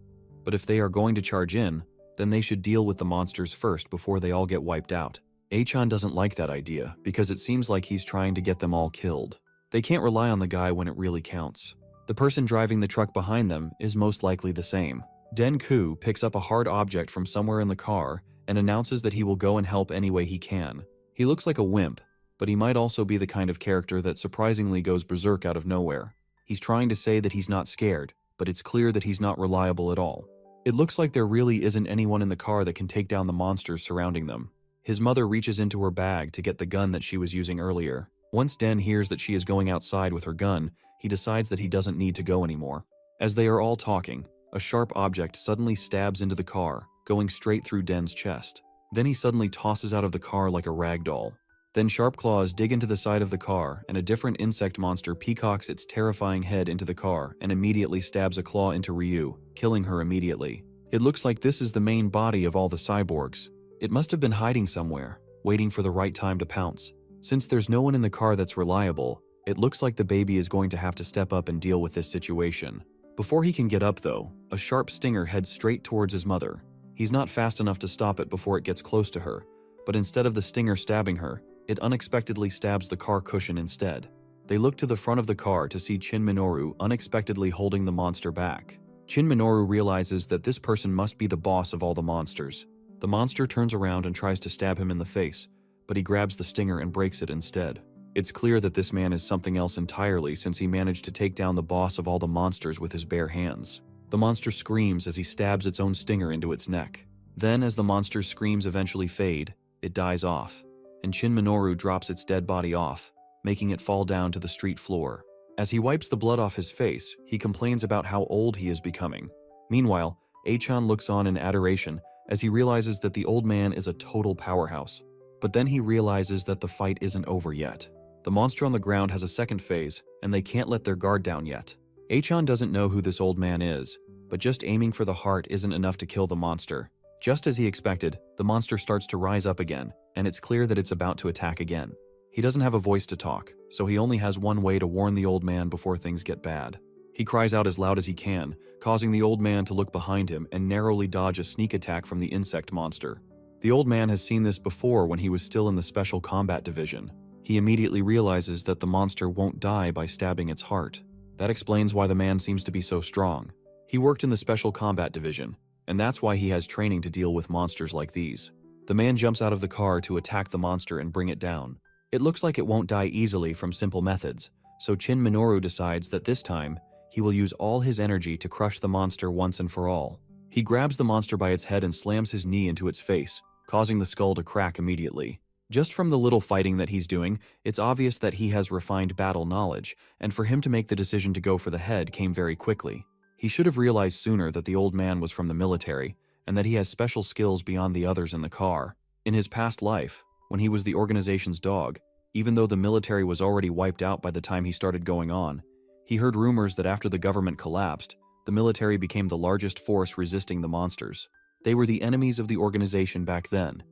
but if they are going to charge in, then they should deal with the monsters first before they all get wiped out. Achan doesn't like that idea because it seems like he's trying to get them all killed. They can't rely on the guy when it really counts. The person driving the truck behind them is most likely the same. Den Ku picks up a hard object from somewhere in the car and announces that he will go and help any way he can. He looks like a wimp, but he might also be the kind of character that surprisingly goes berserk out of nowhere. He's trying to say that he's not scared, but it's clear that he's not reliable at all. It looks like there really isn't anyone in the car that can take down the monsters surrounding them. His mother reaches into her bag to get the gun that she was using earlier. Once Den hears that she is going outside with her gun, he decides that he doesn't need to go anymore. As they are all talking, a sharp object suddenly stabs into the car, going straight through Den's chest. Then he suddenly tosses out of the car like a rag doll. Then sharp claws dig into the side of the car, and a different insect monster peacocks its terrifying head into the car and immediately stabs a claw into Ryu, killing her immediately. It looks like this is the main body of all the cyborgs. It must have been hiding somewhere, waiting for the right time to pounce. Since there's no one in the car that's reliable, it looks like the baby is going to have to step up and deal with this situation. Before he can get up though, a sharp stinger heads straight towards his mother. He's not fast enough to stop it before it gets close to her, but instead of the stinger stabbing her, it unexpectedly stabs the car cushion instead. They look to the front of the car to see Shin Minoru unexpectedly holding the monster back. Shin Minoru realizes that this person must be the boss of all the monsters. The monster turns around and tries to stab him in the face, but he grabs the stinger and breaks it instead. It's clear that this man is something else entirely since he managed to take down the boss of all the monsters with his bare hands. The monster screams as he stabs its own stinger into its neck. Then, as the monster's screams eventually fade, it dies off, and Shin Minoru drops its dead body off, making it fall down to the street floor. As he wipes the blood off his face, he complains about how old he is becoming. Meanwhile, Achan looks on in adoration as he realizes that the old man is a total powerhouse. But then he realizes that the fight isn't over yet. The monster on the ground has a second phase, and they can't let their guard down yet. Achan doesn't know who this old man is, but just aiming for the heart isn't enough to kill the monster. Just as he expected, the monster starts to rise up again, and it's clear that it's about to attack again. He doesn't have a voice to talk, so he only has one way to warn the old man before things get bad. He cries out as loud as he can, causing the old man to look behind him and narrowly dodge a sneak attack from the insect monster. The old man has seen this before when he was still in the Special Combat Division. He immediately realizes that the monster won't die by stabbing its heart. That explains why the man seems to be so strong. He worked in the Special Combat Division, and that's why he has training to deal with monsters like these. The man jumps out of the car to attack the monster and bring it down. It looks like it won't die easily from simple methods, so Shin Minoru decides that this time, he will use all his energy to crush the monster once and for all. He grabs the monster by its head and slams his knee into its face, causing the skull to crack immediately. Just from the little fighting that he's doing, it's obvious that he has refined battle knowledge, and for him to make the decision to go for the head came very quickly. He should have realized sooner that the old man was from the military, and that he has special skills beyond the others in the car. In his past life, when he was the organization's dog, even though the military was already wiped out by the time he started going on, he heard rumors that after the government collapsed, the military became the largest force resisting the monsters. They were the enemies of the organization back then,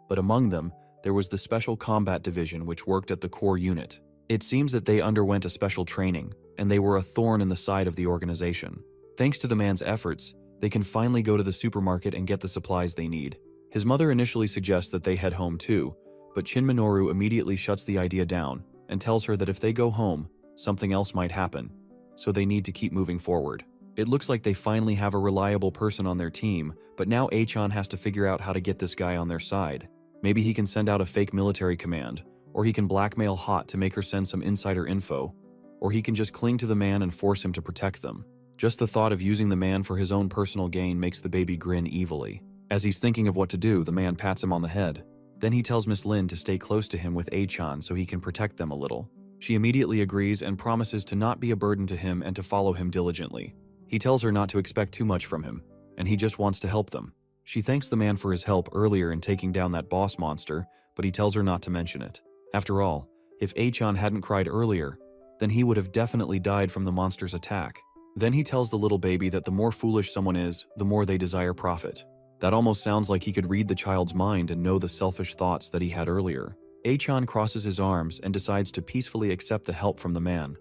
but among them, there was the Special Combat Division which worked at the core unit. It seems that they underwent a special training, and they were a thorn in the side of the organization. Thanks to the man's efforts, they can finally go to the supermarket and get the supplies they need. His mother initially suggests that they head home too, but Shin Minoru immediately shuts the idea down and tells her that if they go home, something else might happen, so they need to keep moving forward. It looks like they finally have a reliable person on their team, but now Achan has to figure out how to get this guy on their side. Maybe he can send out a fake military command, or he can blackmail Hot to make her send some insider info, or he can just cling to the man and force him to protect them. Just the thought of using the man for his own personal gain makes the baby grin evilly. As he's thinking of what to do, the man pats him on the head. Then he tells Miss Lin to stay close to him with Achan so he can protect them a little. She immediately agrees and promises to not be a burden to him and to follow him diligently. He tells her not to expect too much from him, and he just wants to help them. She thanks the man for his help earlier in taking down that boss monster, but he tells her not to mention it. After all, if Achan hadn't cried earlier, then he would have definitely died from the monster's attack. Then he tells the little baby that the more foolish someone is, the more they desire profit. That almost sounds like he could read the child's mind and know the selfish thoughts that he had earlier. Achan crosses his arms and decides to peacefully accept the help from the man.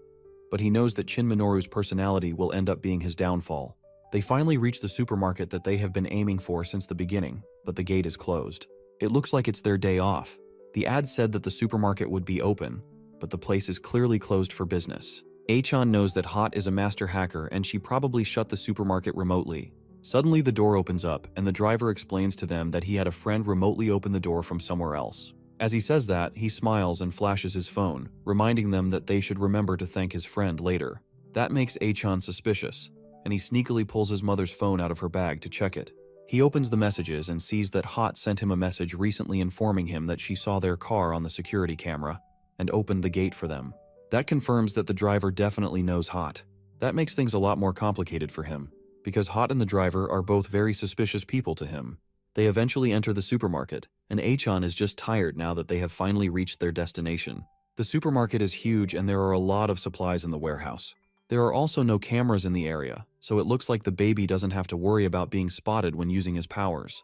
But he knows that Shin Minoru's personality will end up being his downfall. They finally reach the supermarket that they have been aiming for since the beginning, but the gate is closed. It looks like it's their day off. The ad said that the supermarket would be open, but the place is clearly closed for business. Achan knows that Hot is a master hacker and she probably shut the supermarket remotely. Suddenly the door opens up and the driver explains to them that he had a friend remotely open the door from somewhere else. As he says that, he smiles and flashes his phone, reminding them that they should remember to thank his friend later. That makes Achan suspicious, and he sneakily pulls his mother's phone out of her bag to check it. He opens the messages and sees that Hot sent him a message recently informing him that she saw their car on the security camera and opened the gate for them. That confirms that the driver definitely knows Hot. That makes things a lot more complicated for him, because Hot and the driver are both very suspicious people to him. They eventually enter the supermarket, and Achan is just tired now that they have finally reached their destination. The supermarket is huge and there are a lot of supplies in the warehouse. There are also no cameras in the area, so it looks like the baby doesn't have to worry about being spotted when using his powers.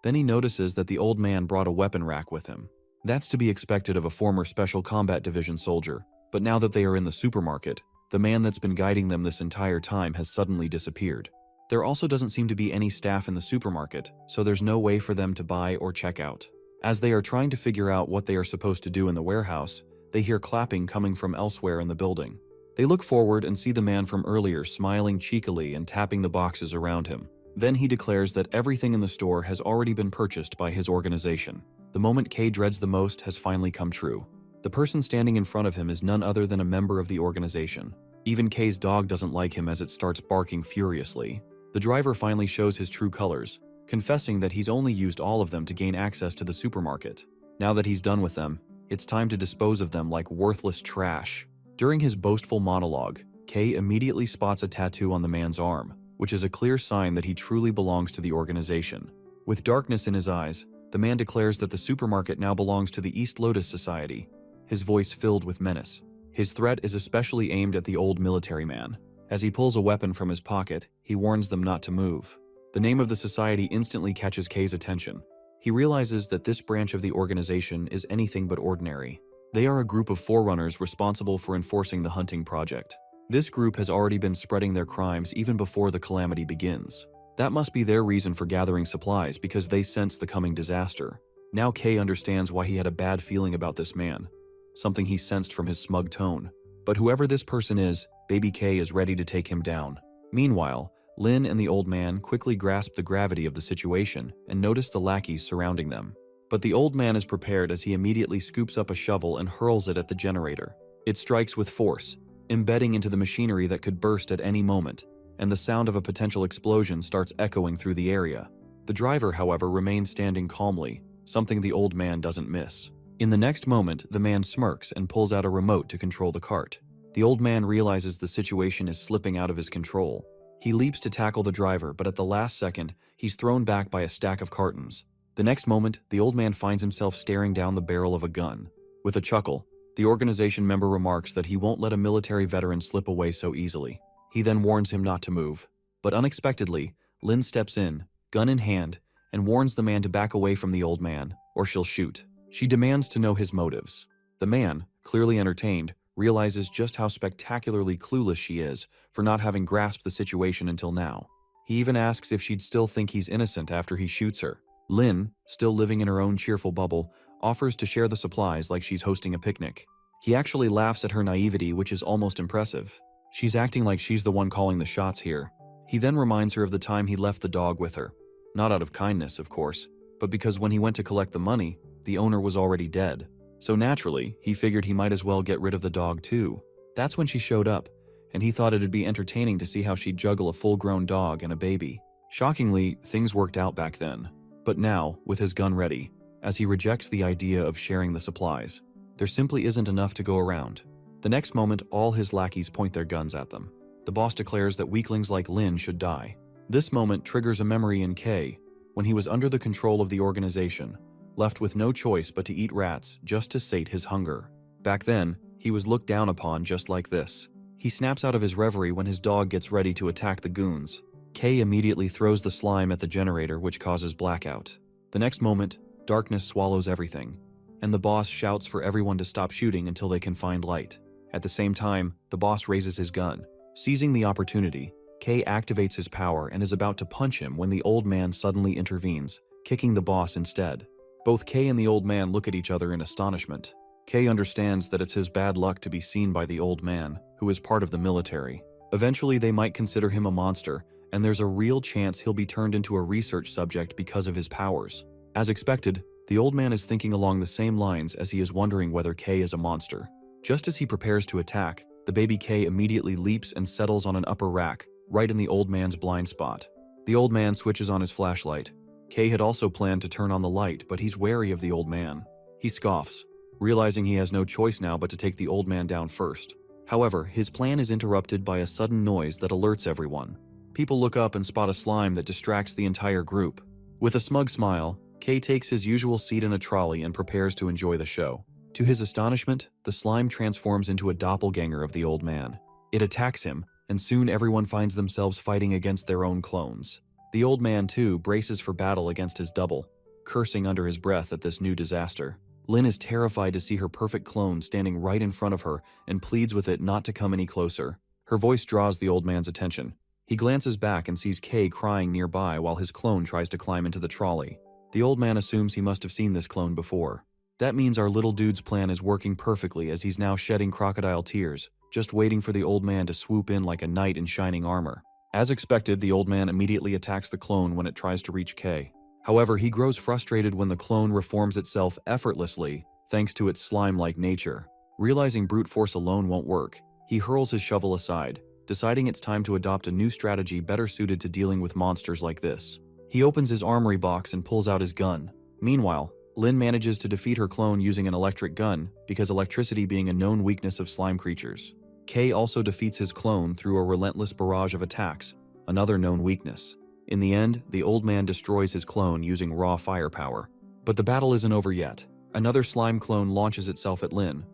Then he notices that the old man brought a weapon rack with him. That's to be expected of a former Special Combat Division soldier, but now that they are in the supermarket, the man that's been guiding them this entire time has suddenly disappeared. There also doesn't seem to be any staff in the supermarket, so there's no way for them to buy or check out. As they are trying to figure out what they are supposed to do in the warehouse, they hear clapping coming from elsewhere in the building. They look forward and see the man from earlier smiling cheekily and tapping the boxes around him. Then he declares that everything in the store has already been purchased by his organization. The moment Kay dreads the most has finally come true. The person standing in front of him is none other than a member of the organization. Even Kay's dog doesn't like him as it starts barking furiously. The driver finally shows his true colors, confessing that he's only used all of them to gain access to the supermarket. Now that he's done with them, it's time to dispose of them like worthless trash. During his boastful monologue, Kay immediately spots a tattoo on the man's arm, which is a clear sign that he truly belongs to the organization. With darkness in his eyes, the man declares that the supermarket now belongs to the East Lotus Society, his voice filled with menace. His threat is especially aimed at the old military man. As he pulls a weapon from his pocket, he warns them not to move. The name of the society instantly catches Kay's attention. He realizes that this branch of the organization is anything but ordinary. They are a group of forerunners responsible for enforcing the hunting project. This group has already been spreading their crimes even before the calamity begins. That must be their reason for gathering supplies because they sense the coming disaster. Now Kay understands why he had a bad feeling about this man, something he sensed from his smug tone. But whoever this person is, Baby Kay is ready to take him down. Meanwhile, Lin and the old man quickly grasp the gravity of the situation and notice the lackeys surrounding them. But the old man is prepared as he immediately scoops up a shovel and hurls it at the generator. It strikes with force, embedding into the machinery that could burst at any moment, and the sound of a potential explosion starts echoing through the area. The driver, however, remains standing calmly, something the old man doesn't miss. In the next moment, the man smirks and pulls out a remote to control the cart. The old man realizes the situation is slipping out of his control. He leaps to tackle the driver, but at the last second, he's thrown back by a stack of cartons. The next moment, the old man finds himself staring down the barrel of a gun. With a chuckle, the organization member remarks that he won't let a military veteran slip away so easily. He then warns him not to move. But unexpectedly, Lin steps in, gun in hand, and warns the man to back away from the old man, or she'll shoot. She demands to know his motives. The man, clearly entertained, realizes just how spectacularly clueless she is for not having grasped the situation until now. He even asks if she'd still think he's innocent after he shoots her. Lin, still living in her own cheerful bubble, offers to share the supplies like she's hosting a picnic. He actually laughs at her naivety, which is almost impressive. She's acting like she's the one calling the shots here. He then reminds her of the time he left the dog with her. Not out of kindness, of course, but because when he went to collect the money, the owner was already dead. So naturally, he figured he might as well get rid of the dog too. That's when she showed up, and he thought it'd be entertaining to see how she'd juggle a full-grown dog and a baby. Shockingly, things worked out back then. But now, with his gun ready, as he rejects the idea of sharing the supplies, there simply isn't enough to go around. The next moment, all his lackeys point their guns at them. The boss declares that weaklings like Lin should die. This moment triggers a memory in Kay, when he was under the control of the organization, left with no choice but to eat rats just to sate his hunger. Back then, he was looked down upon just like this. He snaps out of his reverie when his dog gets ready to attack the goons. Kay immediately throws the slime at the generator, which causes blackout. The next moment, darkness swallows everything, and the boss shouts for everyone to stop shooting until they can find light. At the same time, the boss raises his gun. Seizing the opportunity, Kay activates his power and is about to punch him when the old man suddenly intervenes, kicking the boss instead. Both Kay and the old man look at each other in astonishment. Kay understands that it's his bad luck to be seen by the old man, who is part of the military. Eventually, they might consider him a monster, and there's a real chance he'll be turned into a research subject because of his powers. As expected, the old man is thinking along the same lines as he is wondering whether Kay is a monster. Just as he prepares to attack, the baby Kay immediately leaps and settles on an upper rack, right in the old man's blind spot. The old man switches on his flashlight. Kay had also planned to turn on the light, but he's wary of the old man. He scoffs, realizing he has no choice now but to take the old man down first. However, his plan is interrupted by a sudden noise that alerts everyone. People look up and spot a slime that distracts the entire group. With a smug smile, K takes his usual seat in a trolley and prepares to enjoy the show. To his astonishment, the slime transforms into a doppelganger of the old man. It attacks him, and soon everyone finds themselves fighting against their own clones. The old man, too, braces for battle against his double, cursing under his breath at this new disaster. Lin is terrified to see her perfect clone standing right in front of her and pleads with it not to come any closer. Her voice draws the old man's attention. He glances back and sees Kay crying nearby while his clone tries to climb into the trolley. The old man assumes he must have seen this clone before. That means our little dude's plan is working perfectly as he's now shedding crocodile tears, just waiting for the old man to swoop in like a knight in shining armor. As expected, the old man immediately attacks the clone when it tries to reach Kay. However, he grows frustrated when the clone reforms itself effortlessly, thanks to its slime-like nature. Realizing brute force alone won't work, he hurls his shovel aside, deciding it's time to adopt a new strategy better suited to dealing with monsters like this. He opens his armory box and pulls out his gun. Meanwhile, Lin manages to defeat her clone using an electric gun, because electricity being a known weakness of slime creatures. Kay also defeats his clone through a relentless barrage of attacks, another known weakness. In the end, the old man destroys his clone using raw firepower. But the battle isn't over yet. Another slime clone launches itself at Lin,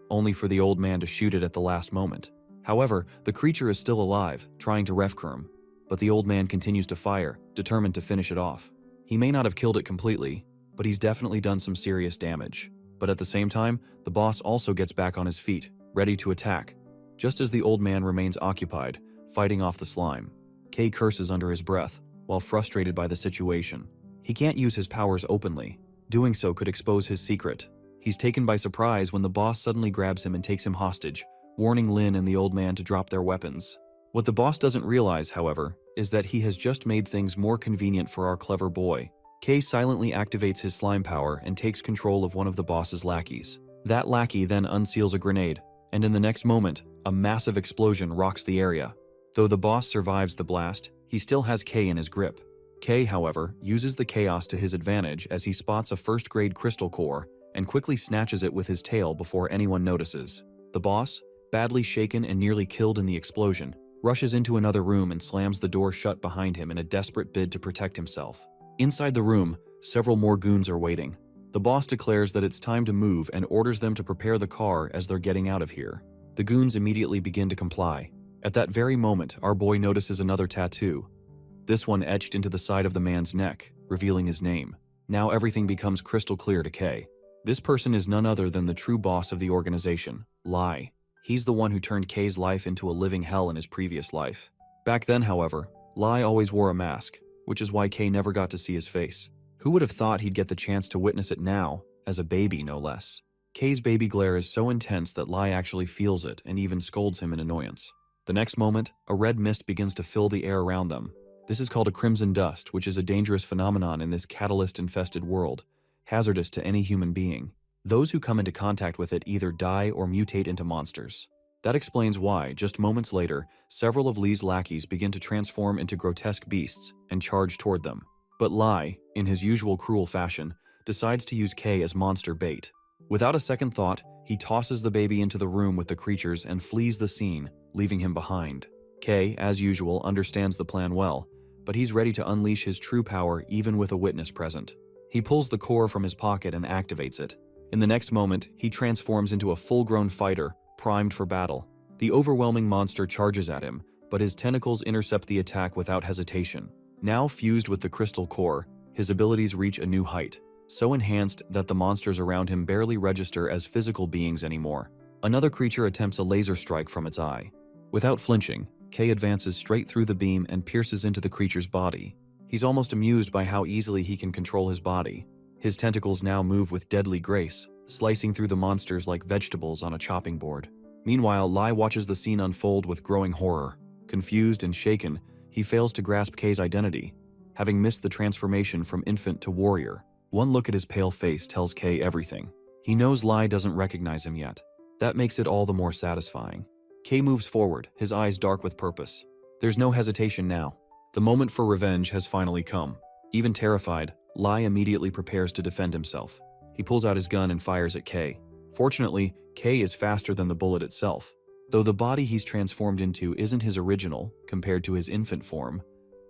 only for the old man to shoot it at the last moment. However, the creature is still alive, trying to refcur him, but the old man continues to fire, determined to finish it off. He may not have killed it completely, but he's definitely done some serious damage. But at the same time, the boss also gets back on his feet, ready to attack, just as the old man remains occupied, fighting off the slime. Kay curses under his breath, while frustrated by the situation. He can't use his powers openly. Doing so could expose his secret. He's taken by surprise when the boss suddenly grabs him and takes him hostage, warning Lin and the old man to drop their weapons. What the boss doesn't realize, however, is that he has just made things more convenient for our clever boy. Kay silently activates his slime power and takes control of one of the boss's lackeys. That lackey then unseals a grenade, and in the next moment, a massive explosion rocks the area. Though the boss survives the blast, he still has Kay in his grip. Kay, however, uses the chaos to his advantage as he spots a first-grade crystal core and quickly snatches it with his tail before anyone notices. The boss, badly shaken and nearly killed in the explosion, rushes into another room and slams the door shut behind him in a desperate bid to protect himself. Inside the room, several more goons are waiting. The boss declares that it's time to move and orders them to prepare the car as they're getting out of here. The goons immediately begin to comply. At that very moment, our boy notices another tattoo, this one etched into the side of the man's neck, revealing his name. Now everything becomes crystal clear to Kay. This person is none other than the true boss of the organization, Lai. He's the one who turned Kay's life into a living hell in his previous life. Back then, however, Lai always wore a mask, which is why Kay never got to see his face. Who would have thought he'd get the chance to witness it now, as a baby no less? Kay's baby glare is so intense that Lai actually feels it and even scolds him in annoyance. The next moment, a red mist begins to fill the air around them. This is called a crimson dust, which is a dangerous phenomenon in this catalyst-infested world, hazardous to any human being. Those who come into contact with it either die or mutate into monsters. That explains why, just moments later, several of Li's lackeys begin to transform into grotesque beasts and charge toward them. But Lai, in his usual cruel fashion, decides to use Kay as monster bait. Without a second thought, he tosses the baby into the room with the creatures and flees the scene, leaving him behind. Kay, as usual, understands the plan well, but he's ready to unleash his true power even with a witness present. He pulls the core from his pocket and activates it. In the next moment, he transforms into a full-grown fighter, primed for battle. The overwhelming monster charges at him, but his tentacles intercept the attack without hesitation. Now fused with the crystal core, his abilities reach a new height, so enhanced that the monsters around him barely register as physical beings anymore. Another creature attempts a laser strike from its eye. Without flinching, Kay advances straight through the beam and pierces into the creature's body. He's almost amused by how easily he can control his body. His tentacles now move with deadly grace, slicing through the monsters like vegetables on a chopping board. Meanwhile, Lai watches the scene unfold with growing horror. Confused and shaken, he fails to grasp Kay's identity, having missed the transformation from infant to warrior. One look at his pale face tells Kay everything. He knows Lai doesn't recognize him yet. That makes it all the more satisfying. Kay moves forward, his eyes dark with purpose. There's no hesitation now. The moment for revenge has finally come. Even terrified, Lai immediately prepares to defend himself. He pulls out his gun and fires at Kay. Fortunately, Kay is faster than the bullet itself. Though the body he's transformed into isn't his original compared to his infant form,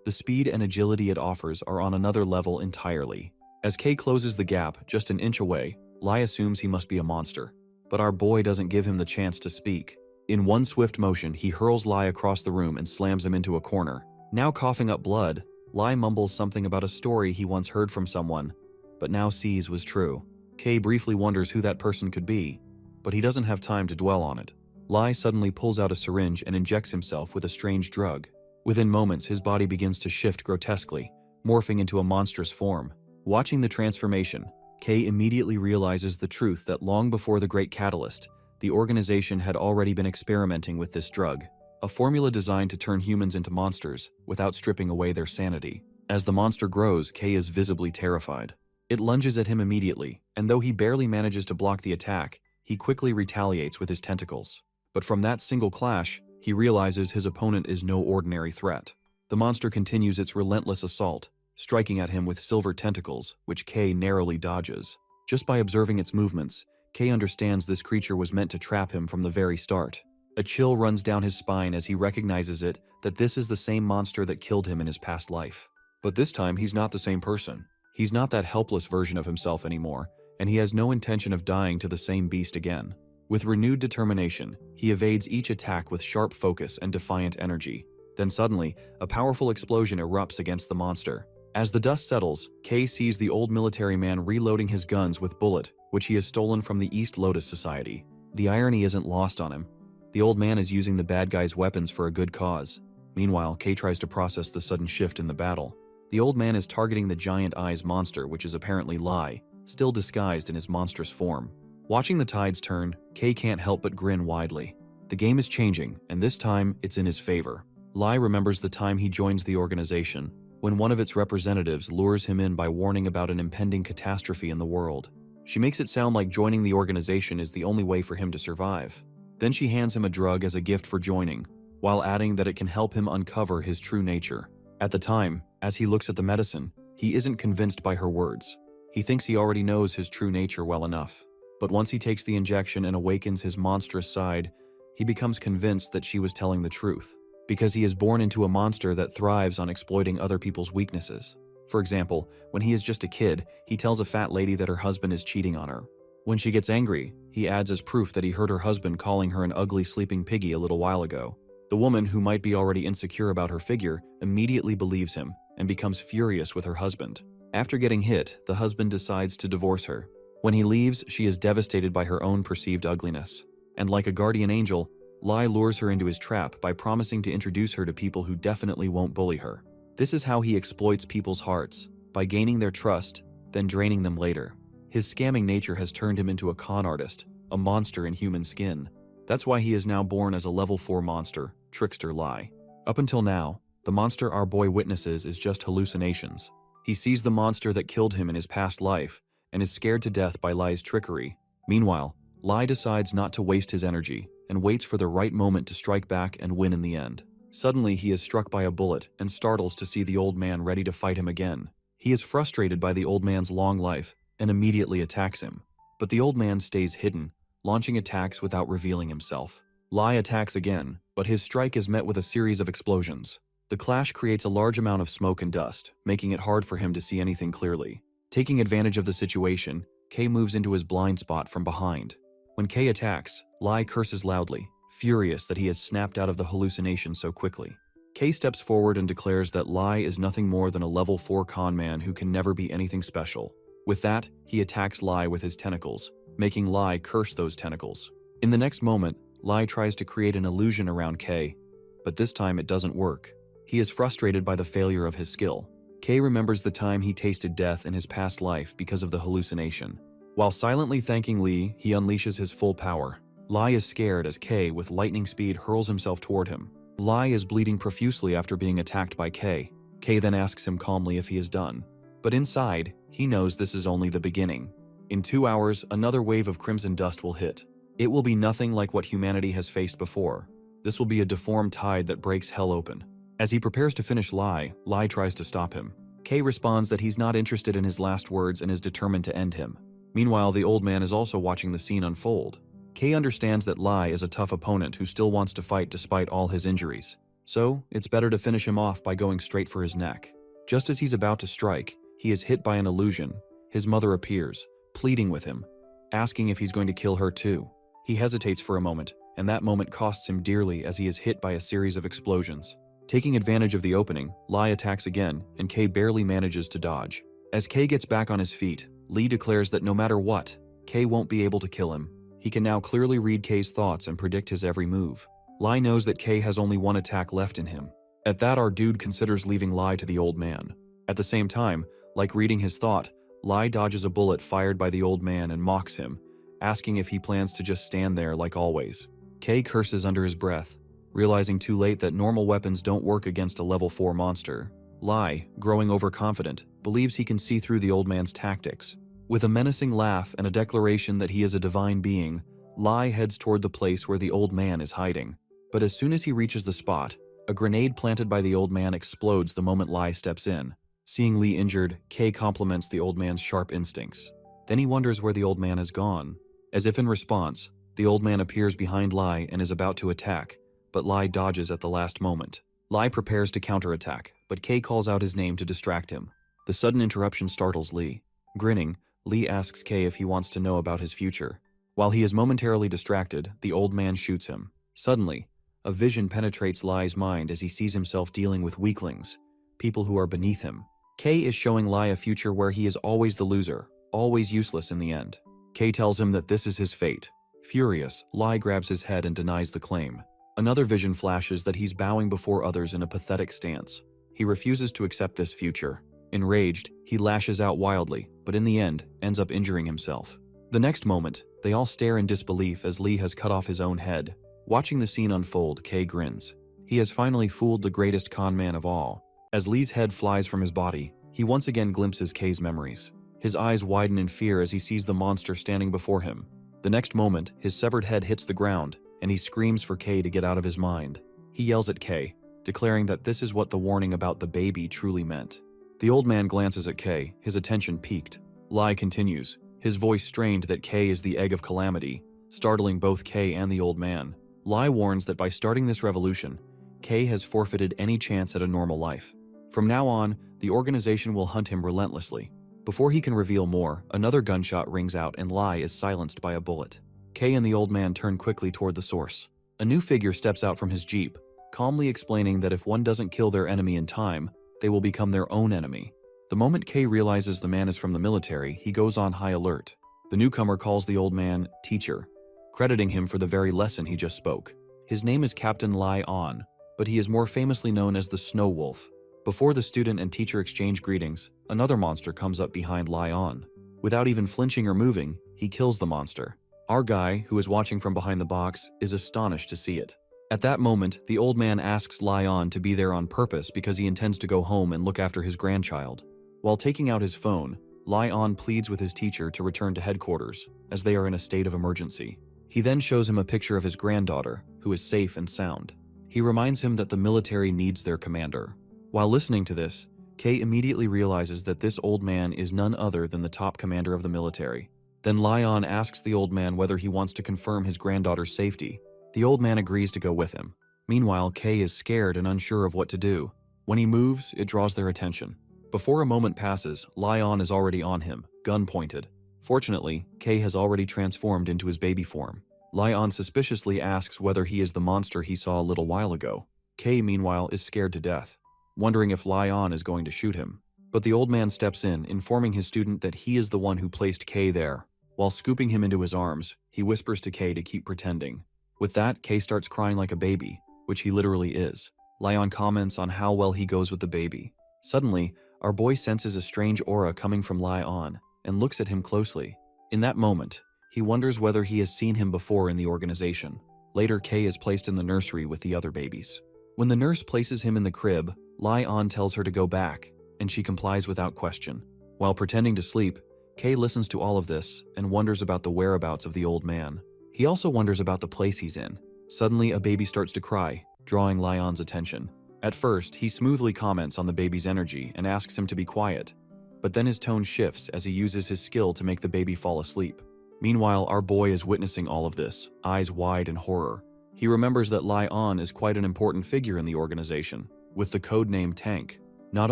The speed and agility it offers are on another level entirely. As K closes the gap just an inch away, Lai assumes he must be a monster. But our boy doesn't give him the chance to speak. In one swift motion, he hurls Lai across the room and slams him into a corner. Now coughing up blood, Lai mumbles something about a story he once heard from someone, but now sees was true. K briefly wonders who that person could be, but he doesn't have time to dwell on it. Lai suddenly pulls out a syringe and injects himself with a strange drug. Within moments, his body begins to shift grotesquely, morphing into a monstrous form. Watching the transformation, K immediately realizes the truth that long before the Great Catalyst, the organization had already been experimenting with this drug, a formula designed to turn humans into monsters without stripping away their sanity. As the monster grows, K is visibly terrified. It lunges at him immediately, and though he barely manages to block the attack, he quickly retaliates with his tentacles. But from that single clash, he realizes his opponent is no ordinary threat. The monster continues its relentless assault, striking at him with silver tentacles, which K narrowly dodges. Just by observing its movements, K understands this creature was meant to trap him from the very start. A chill runs down his spine as he recognizes that this is the same monster that killed him in his past life. But this time, he's not the same person. He's not that helpless version of himself anymore, and he has no intention of dying to the same beast again. With renewed determination, he evades each attack with sharp focus and defiant energy. Then suddenly, a powerful explosion erupts against the monster. As the dust settles, K sees the old military man reloading his guns with bullet, which he has stolen from the East Lotus Society. The irony isn't lost on him. The old man is using the bad guy's weapons for a good cause. Meanwhile, K tries to process the sudden shift in the battle. The old man is targeting the giant eyes monster, which is apparently Lai, still disguised in his monstrous form. Watching the tides turn, K can't help but grin widely. The game is changing, and this time, it's in his favor. Lai remembers the time he joins the organization, when one of its representatives lures him in by warning about an impending catastrophe in the world. She makes it sound like joining the organization is the only way for him to survive. Then she hands him a drug as a gift for joining, while adding that it can help him uncover his true nature. At the time, as he looks at the medicine, he isn't convinced by her words. He thinks he already knows his true nature well enough. But once he takes the injection and awakens his monstrous side, he becomes convinced that she was telling the truth, because he is born into a monster that thrives on exploiting other people's weaknesses. For example, when he is just a kid, he tells a fat lady that her husband is cheating on her. When she gets angry, he adds as proof that he heard her husband calling her an ugly sleeping piggy a little while ago. The woman, who might be already insecure about her figure, immediately believes him and becomes furious with her husband. After getting hit, the husband decides to divorce her. When he leaves, she is devastated by her own perceived ugliness. And like a guardian angel, Lai lures her into his trap by promising to introduce her to people who definitely won't bully her. This is how he exploits people's hearts, by gaining their trust, then draining them later. His scamming nature has turned him into a con artist, a monster in human skin. That's why he is now born as a level 4 monster, Trickster Lai. Up until now, the monster our boy witnesses is just hallucinations. He sees the monster that killed him in his past life, and is scared to death by Lai's trickery. Meanwhile, Lai decides not to waste his energy, and waits for the right moment to strike back and win in the end. Suddenly, he is struck by a bullet and startles to see the old man ready to fight him again. He is frustrated by the old man's long life and immediately attacks him. But the old man stays hidden, launching attacks without revealing himself. Lai attacks again, but his strike is met with a series of explosions. The clash creates a large amount of smoke and dust, making it hard for him to see anything clearly. Taking advantage of the situation, K moves into his blind spot from behind. When K attacks, Lai curses loudly, furious that he has snapped out of the hallucination so quickly. K steps forward and declares that Lai is nothing more than a level 4 con man who can never be anything special. With that, he attacks Lai with his tentacles, making Lai curse those tentacles. In the next moment, Lai tries to create an illusion around K, but this time it doesn't work. He is frustrated by the failure of his skill. K remembers the time he tasted death in his past life because of the hallucination. While silently thanking Lee, he unleashes his full power. Lai is scared as K, with lightning speed, hurls himself toward him. Lai is bleeding profusely after being attacked by K. K then asks him calmly if he is done. But inside, he knows this is only the beginning. In 2 hours, another wave of crimson dust will hit. It will be nothing like what humanity has faced before. This will be a deformed tide that breaks hell open. As he prepares to finish Lai tries to stop him. K responds that he's not interested in his last words and is determined to end him. Meanwhile, the old man is also watching the scene unfold. K understands that Lai is a tough opponent who still wants to fight despite all his injuries. So, it's better to finish him off by going straight for his neck. Just as he's about to strike, he is hit by an illusion. His mother appears, pleading with him, asking if he's going to kill her too. He hesitates for a moment, and that moment costs him dearly as he is hit by a series of explosions. Taking advantage of the opening, Lee attacks again, and Kei barely manages to dodge. As Kei gets back on his feet, Lee declares that no matter what, Kei won't be able to kill him. He can now clearly read Kei's thoughts and predict his every move. Lee knows that Kei has only one attack left in him. At that, our dude considers leaving Lee to the old man. At the same time, like reading his thought, Lee dodges a bullet fired by the old man and mocks him, asking if he plans to just stand there like always. Kei curses under his breath, realizing too late that normal weapons don't work against a level 4 monster. Lee, growing overconfident, believes he can see through the old man's tactics. With a menacing laugh and a declaration that he is a divine being, Lee heads toward the place where the old man is hiding. But as soon as he reaches the spot, a grenade planted by the old man explodes the moment Lee steps in. Seeing Lee injured, Kei compliments the old man's sharp instincts. Then he wonders where the old man has gone. As if in response, the old man appears behind Lee and is about to attack, but Lee dodges at the last moment. Lee prepares to counterattack, but Kei calls out his name to distract him. The sudden interruption startles Lee. Grinning, Lee asks Kei if he wants to know about his future. While he is momentarily distracted, the old man shoots him. Suddenly, a vision penetrates Lee's mind as he sees himself dealing with weaklings, people who are beneath him. Kei is showing Lee a future where he is always the loser, always useless in the end. Kei tells him that this is his fate. Furious, Lee grabs his head and denies the claim. Another vision flashes that he's bowing before others in a pathetic stance. He refuses to accept this future. Enraged, he lashes out wildly, but in the end, ends up injuring himself. The next moment, they all stare in disbelief as Lee has cut off his own head. Watching the scene unfold, Kei grins. He has finally fooled the greatest con man of all. As Lee's head flies from his body, he once again glimpses Kei's memories. His eyes widen in fear as he sees the monster standing before him. The next moment, his severed head hits the ground, and he screams for Kei to get out of his mind. He yells at Kei, declaring that this is what the warning about the baby truly meant. The old man glances at Kei, his attention piqued. Lee continues, his voice strained that Kei is the egg of calamity, startling both Kei and the old man. Lee warns that by starting this revolution, Kei has forfeited any chance at a normal life. From now on, the organization will hunt him relentlessly. Before he can reveal more, another gunshot rings out and Lee is silenced by a bullet. Kei and the old man turn quickly toward the source. A new figure steps out from his jeep, calmly explaining that if one doesn't kill their enemy in time, they will become their own enemy. The moment Kei realizes the man is from the military, he goes on high alert. The newcomer calls the old man teacher, crediting him for the very lesson he just spoke. His name is Captain Lee On, but he is more famously known as the Snow Wolf. Before the student and teacher exchange greetings, another monster comes up behind Lee On. Without even flinching or moving, he kills the monster. Our guy, who is watching from behind the box, is astonished to see it. At that moment, the old man asks Lee On to be there on purpose because he intends to go home and look after his grandchild. While taking out his phone, Lee On pleads with his teacher to return to headquarters, as they are in a state of emergency. He then shows him a picture of his granddaughter, who is safe and sound. He reminds him that the military needs their commander. While listening to this, Kei immediately realizes that this old man is none other than the top commander of the military. Then Lee On asks the old man whether he wants to confirm his granddaughter's safety. The old man agrees to go with him. Meanwhile, Kei is scared and unsure of what to do. When he moves, it draws their attention. Before a moment passes, Lee On is already on him, gun pointed. Fortunately, Kei has already transformed into his baby form. Lee On suspiciously asks whether he is the monster he saw a little while ago. Kei, meanwhile, is scared to death, wondering if Lee On is going to shoot him. But the old man steps in, informing his student that he is the one who placed Kei there. While scooping him into his arms, he whispers to Kei to keep pretending. With that, Kei starts crying like a baby, which he literally is. Lee On comments on how well he goes with the baby. Suddenly, our boy senses a strange aura coming from Lee On, and looks at him closely. In that moment, he wonders whether he has seen him before in the organization. Later, Kei is placed in the nursery with the other babies. When the nurse places him in the crib, Lee On tells her to go back, and she complies without question. While pretending to sleep, Kei listens to all of this and wonders about the whereabouts of the old man. He also wonders about the place he's in. Suddenly, a baby starts to cry, drawing Lee On's attention. At first, he smoothly comments on the baby's energy and asks him to be quiet, but then his tone shifts as he uses his skill to make the baby fall asleep. Meanwhile, our boy is witnessing all of this, eyes wide in horror. He remembers that Lai On is quite an important figure in the organization, with the codename Tank. Not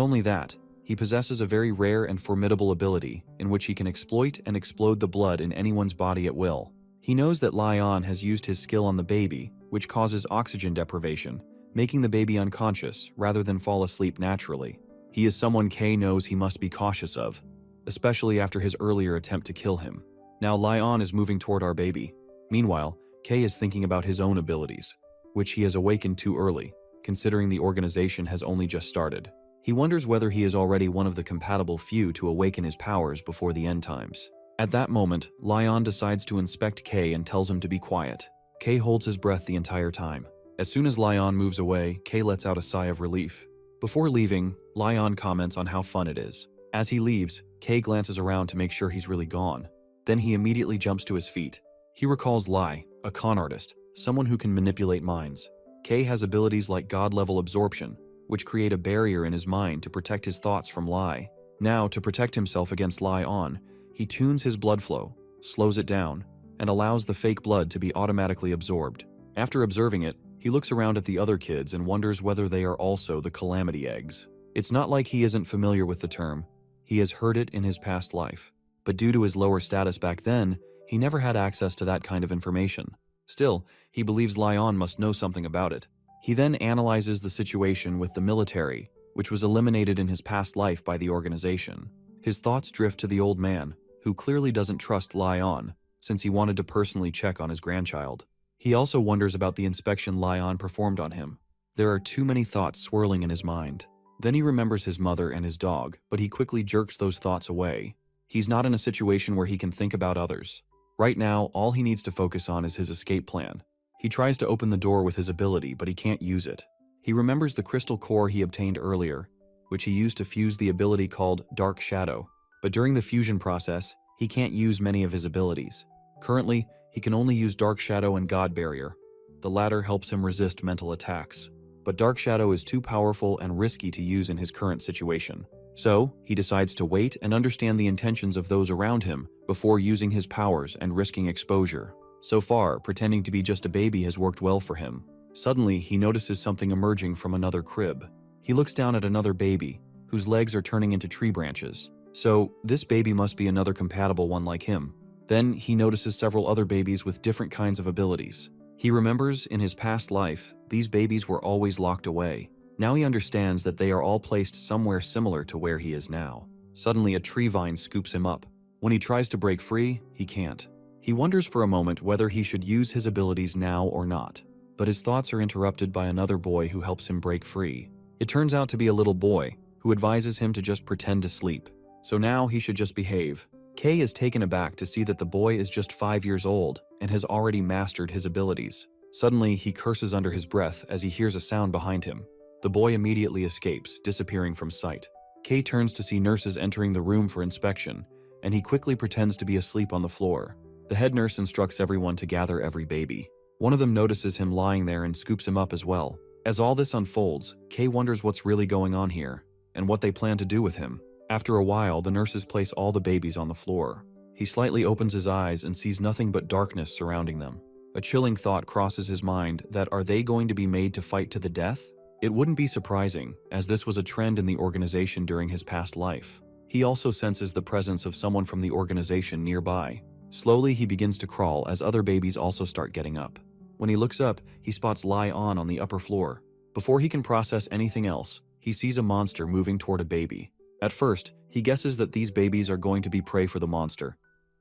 only that, he possesses a very rare and formidable ability in which he can exploit and explode the blood in anyone's body at will. He knows that Lai On has used his skill on the baby, which causes oxygen deprivation, making the baby unconscious rather than fall asleep naturally. He is someone K knows he must be cautious of, especially after his earlier attempt to kill him. Now Lai On is moving toward our baby. Meanwhile, K is thinking about his own abilities, which he has awakened too early, considering the organization has only just started. He wonders whether he is already one of the compatible few to awaken his powers before the end times. At that moment, Lai On decides to inspect K and tells him to be quiet. K holds his breath the entire time. As soon as Lai On moves away, K lets out a sigh of relief. Before leaving, Lai On comments on how fun it is. As he leaves, K glances around to make sure he's really gone. Then he immediately jumps to his feet. He recalls Lai, a con artist, someone who can manipulate minds. K has abilities like god-level absorption, which create a barrier in his mind to protect his thoughts from Lai. Now, to protect himself against Lai On, he tunes his blood flow, slows it down, and allows the fake blood to be automatically absorbed. After observing it, he looks around at the other kids and wonders whether they are also the Calamity Eggs. It's not like he isn't familiar with the term. He has heard it in his past life. But due to his lower status back then, he never had access to that kind of information. Still, he believes Lai On must know something about it. He then analyzes the situation with the military, which was eliminated in his past life by the organization. His thoughts drift to the old man, who clearly doesn't trust Lai On, since he wanted to personally check on his grandchild. He also wonders about the inspection Lai On performed on him. There are too many thoughts swirling in his mind. Then he remembers his mother and his dog, but he quickly jerks those thoughts away. He's not in a situation where he can think about others. Right now, all he needs to focus on is his escape plan. He tries to open the door with his ability, but he can't use it. He remembers the crystal core he obtained earlier, which he used to fuse the ability called Dark Shadow. But during the fusion process, he can't use many of his abilities. Currently, he can only use Dark Shadow and God Barrier. The latter helps him resist mental attacks. But Dark Shadow is too powerful and risky to use in his current situation. So, he decides to wait and understand the intentions of those around him before using his powers and risking exposure. So far, pretending to be just a baby has worked well for him. Suddenly, he notices something emerging from another crib. He looks down at another baby, whose legs are turning into tree branches. So, this baby must be another compatible one like him. Then, he notices several other babies with different kinds of abilities. He remembers, in his past life, these babies were always locked away. Now he understands that they are all placed somewhere similar to where he is now. Suddenly, a tree vine scoops him up. When he tries to break free, he can't. He wonders for a moment whether he should use his abilities now or not. But his thoughts are interrupted by another boy who helps him break free. It turns out to be a little boy, who advises him to just pretend to sleep. So now he should just behave. Kay is taken aback to see that the boy is just 5 years old and has already mastered his abilities. Suddenly, he curses under his breath as he hears a sound behind him. The boy immediately escapes, disappearing from sight. Kay turns to see nurses entering the room for inspection, and he quickly pretends to be asleep on the floor. The head nurse instructs everyone to gather every baby. One of them notices him lying there and scoops him up as well. As all this unfolds, Kay wonders what's really going on here, and what they plan to do with him. After a while, the nurses place all the babies on the floor. He slightly opens his eyes and sees nothing but darkness surrounding them. A chilling thought crosses his mind that are they going to be made to fight to the death? It wouldn't be surprising, as this was a trend in the organization during his past life. He also senses the presence of someone from the organization nearby. Slowly, he begins to crawl as other babies also start getting up. When he looks up, he spots Lai on the upper floor. Before he can process anything else, he sees a monster moving toward a baby. At first, he guesses that these babies are going to be prey for the monster,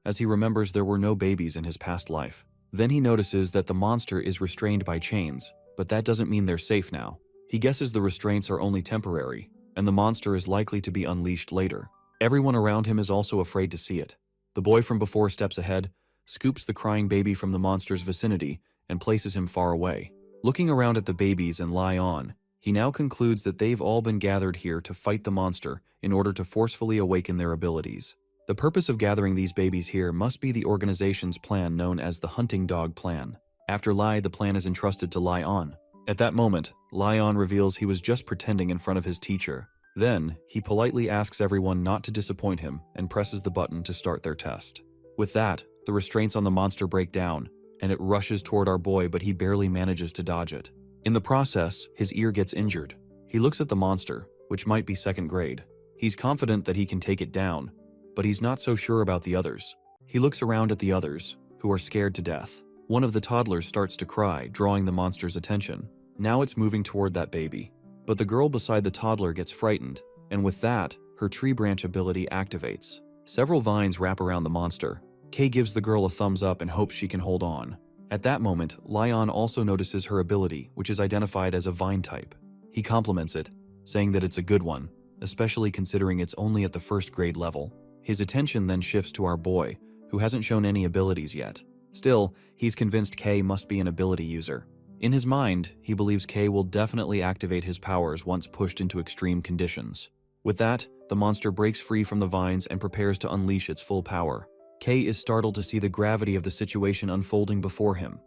as he remembers there were no babies in his past life. Then he notices that the monster is restrained by chains, but that doesn't mean they're safe now. He guesses the restraints are only temporary, and the monster is likely to be unleashed later. Everyone around him is also afraid to see it. The boy from before steps ahead, scoops the crying baby from the monster's vicinity, and places him far away. Looking around at the babies and Lai on, he now concludes that they've all been gathered here to fight the monster in order to forcefully awaken their abilities. The purpose of gathering these babies here must be the organization's plan known as the Hunting Dog Plan. After Lai, the plan is entrusted to Lai on. At that moment, Lai on reveals he was just pretending in front of his teacher. Then, he politely asks everyone not to disappoint him and presses the button to start their test. With that, the restraints on the monster break down, and it rushes toward our boy, but he barely manages to dodge it. In the process, his ear gets injured. He looks at the monster, which might be second grade. He's confident that he can take it down, but he's not so sure about the others. He looks around at the others, who are scared to death. One of the toddlers starts to cry, drawing the monster's attention. Now it's moving toward that baby. But the girl beside the toddler gets frightened, and with that, her tree branch ability activates. Several vines wrap around the monster. Kay gives the girl a thumbs up and hopes she can hold on. At that moment, Lion also notices her ability, which is identified as a vine type. He compliments it, saying that it's a good one, especially considering it's only at the first grade level. His attention then shifts to our boy, who hasn't shown any abilities yet. Still, he's convinced Kay must be an ability user. In his mind, he believes Kay will definitely activate his powers once pushed into extreme conditions. With that, the monster breaks free from the vines and prepares to unleash its full power. Kay is startled to see the gravity of the situation unfolding before him.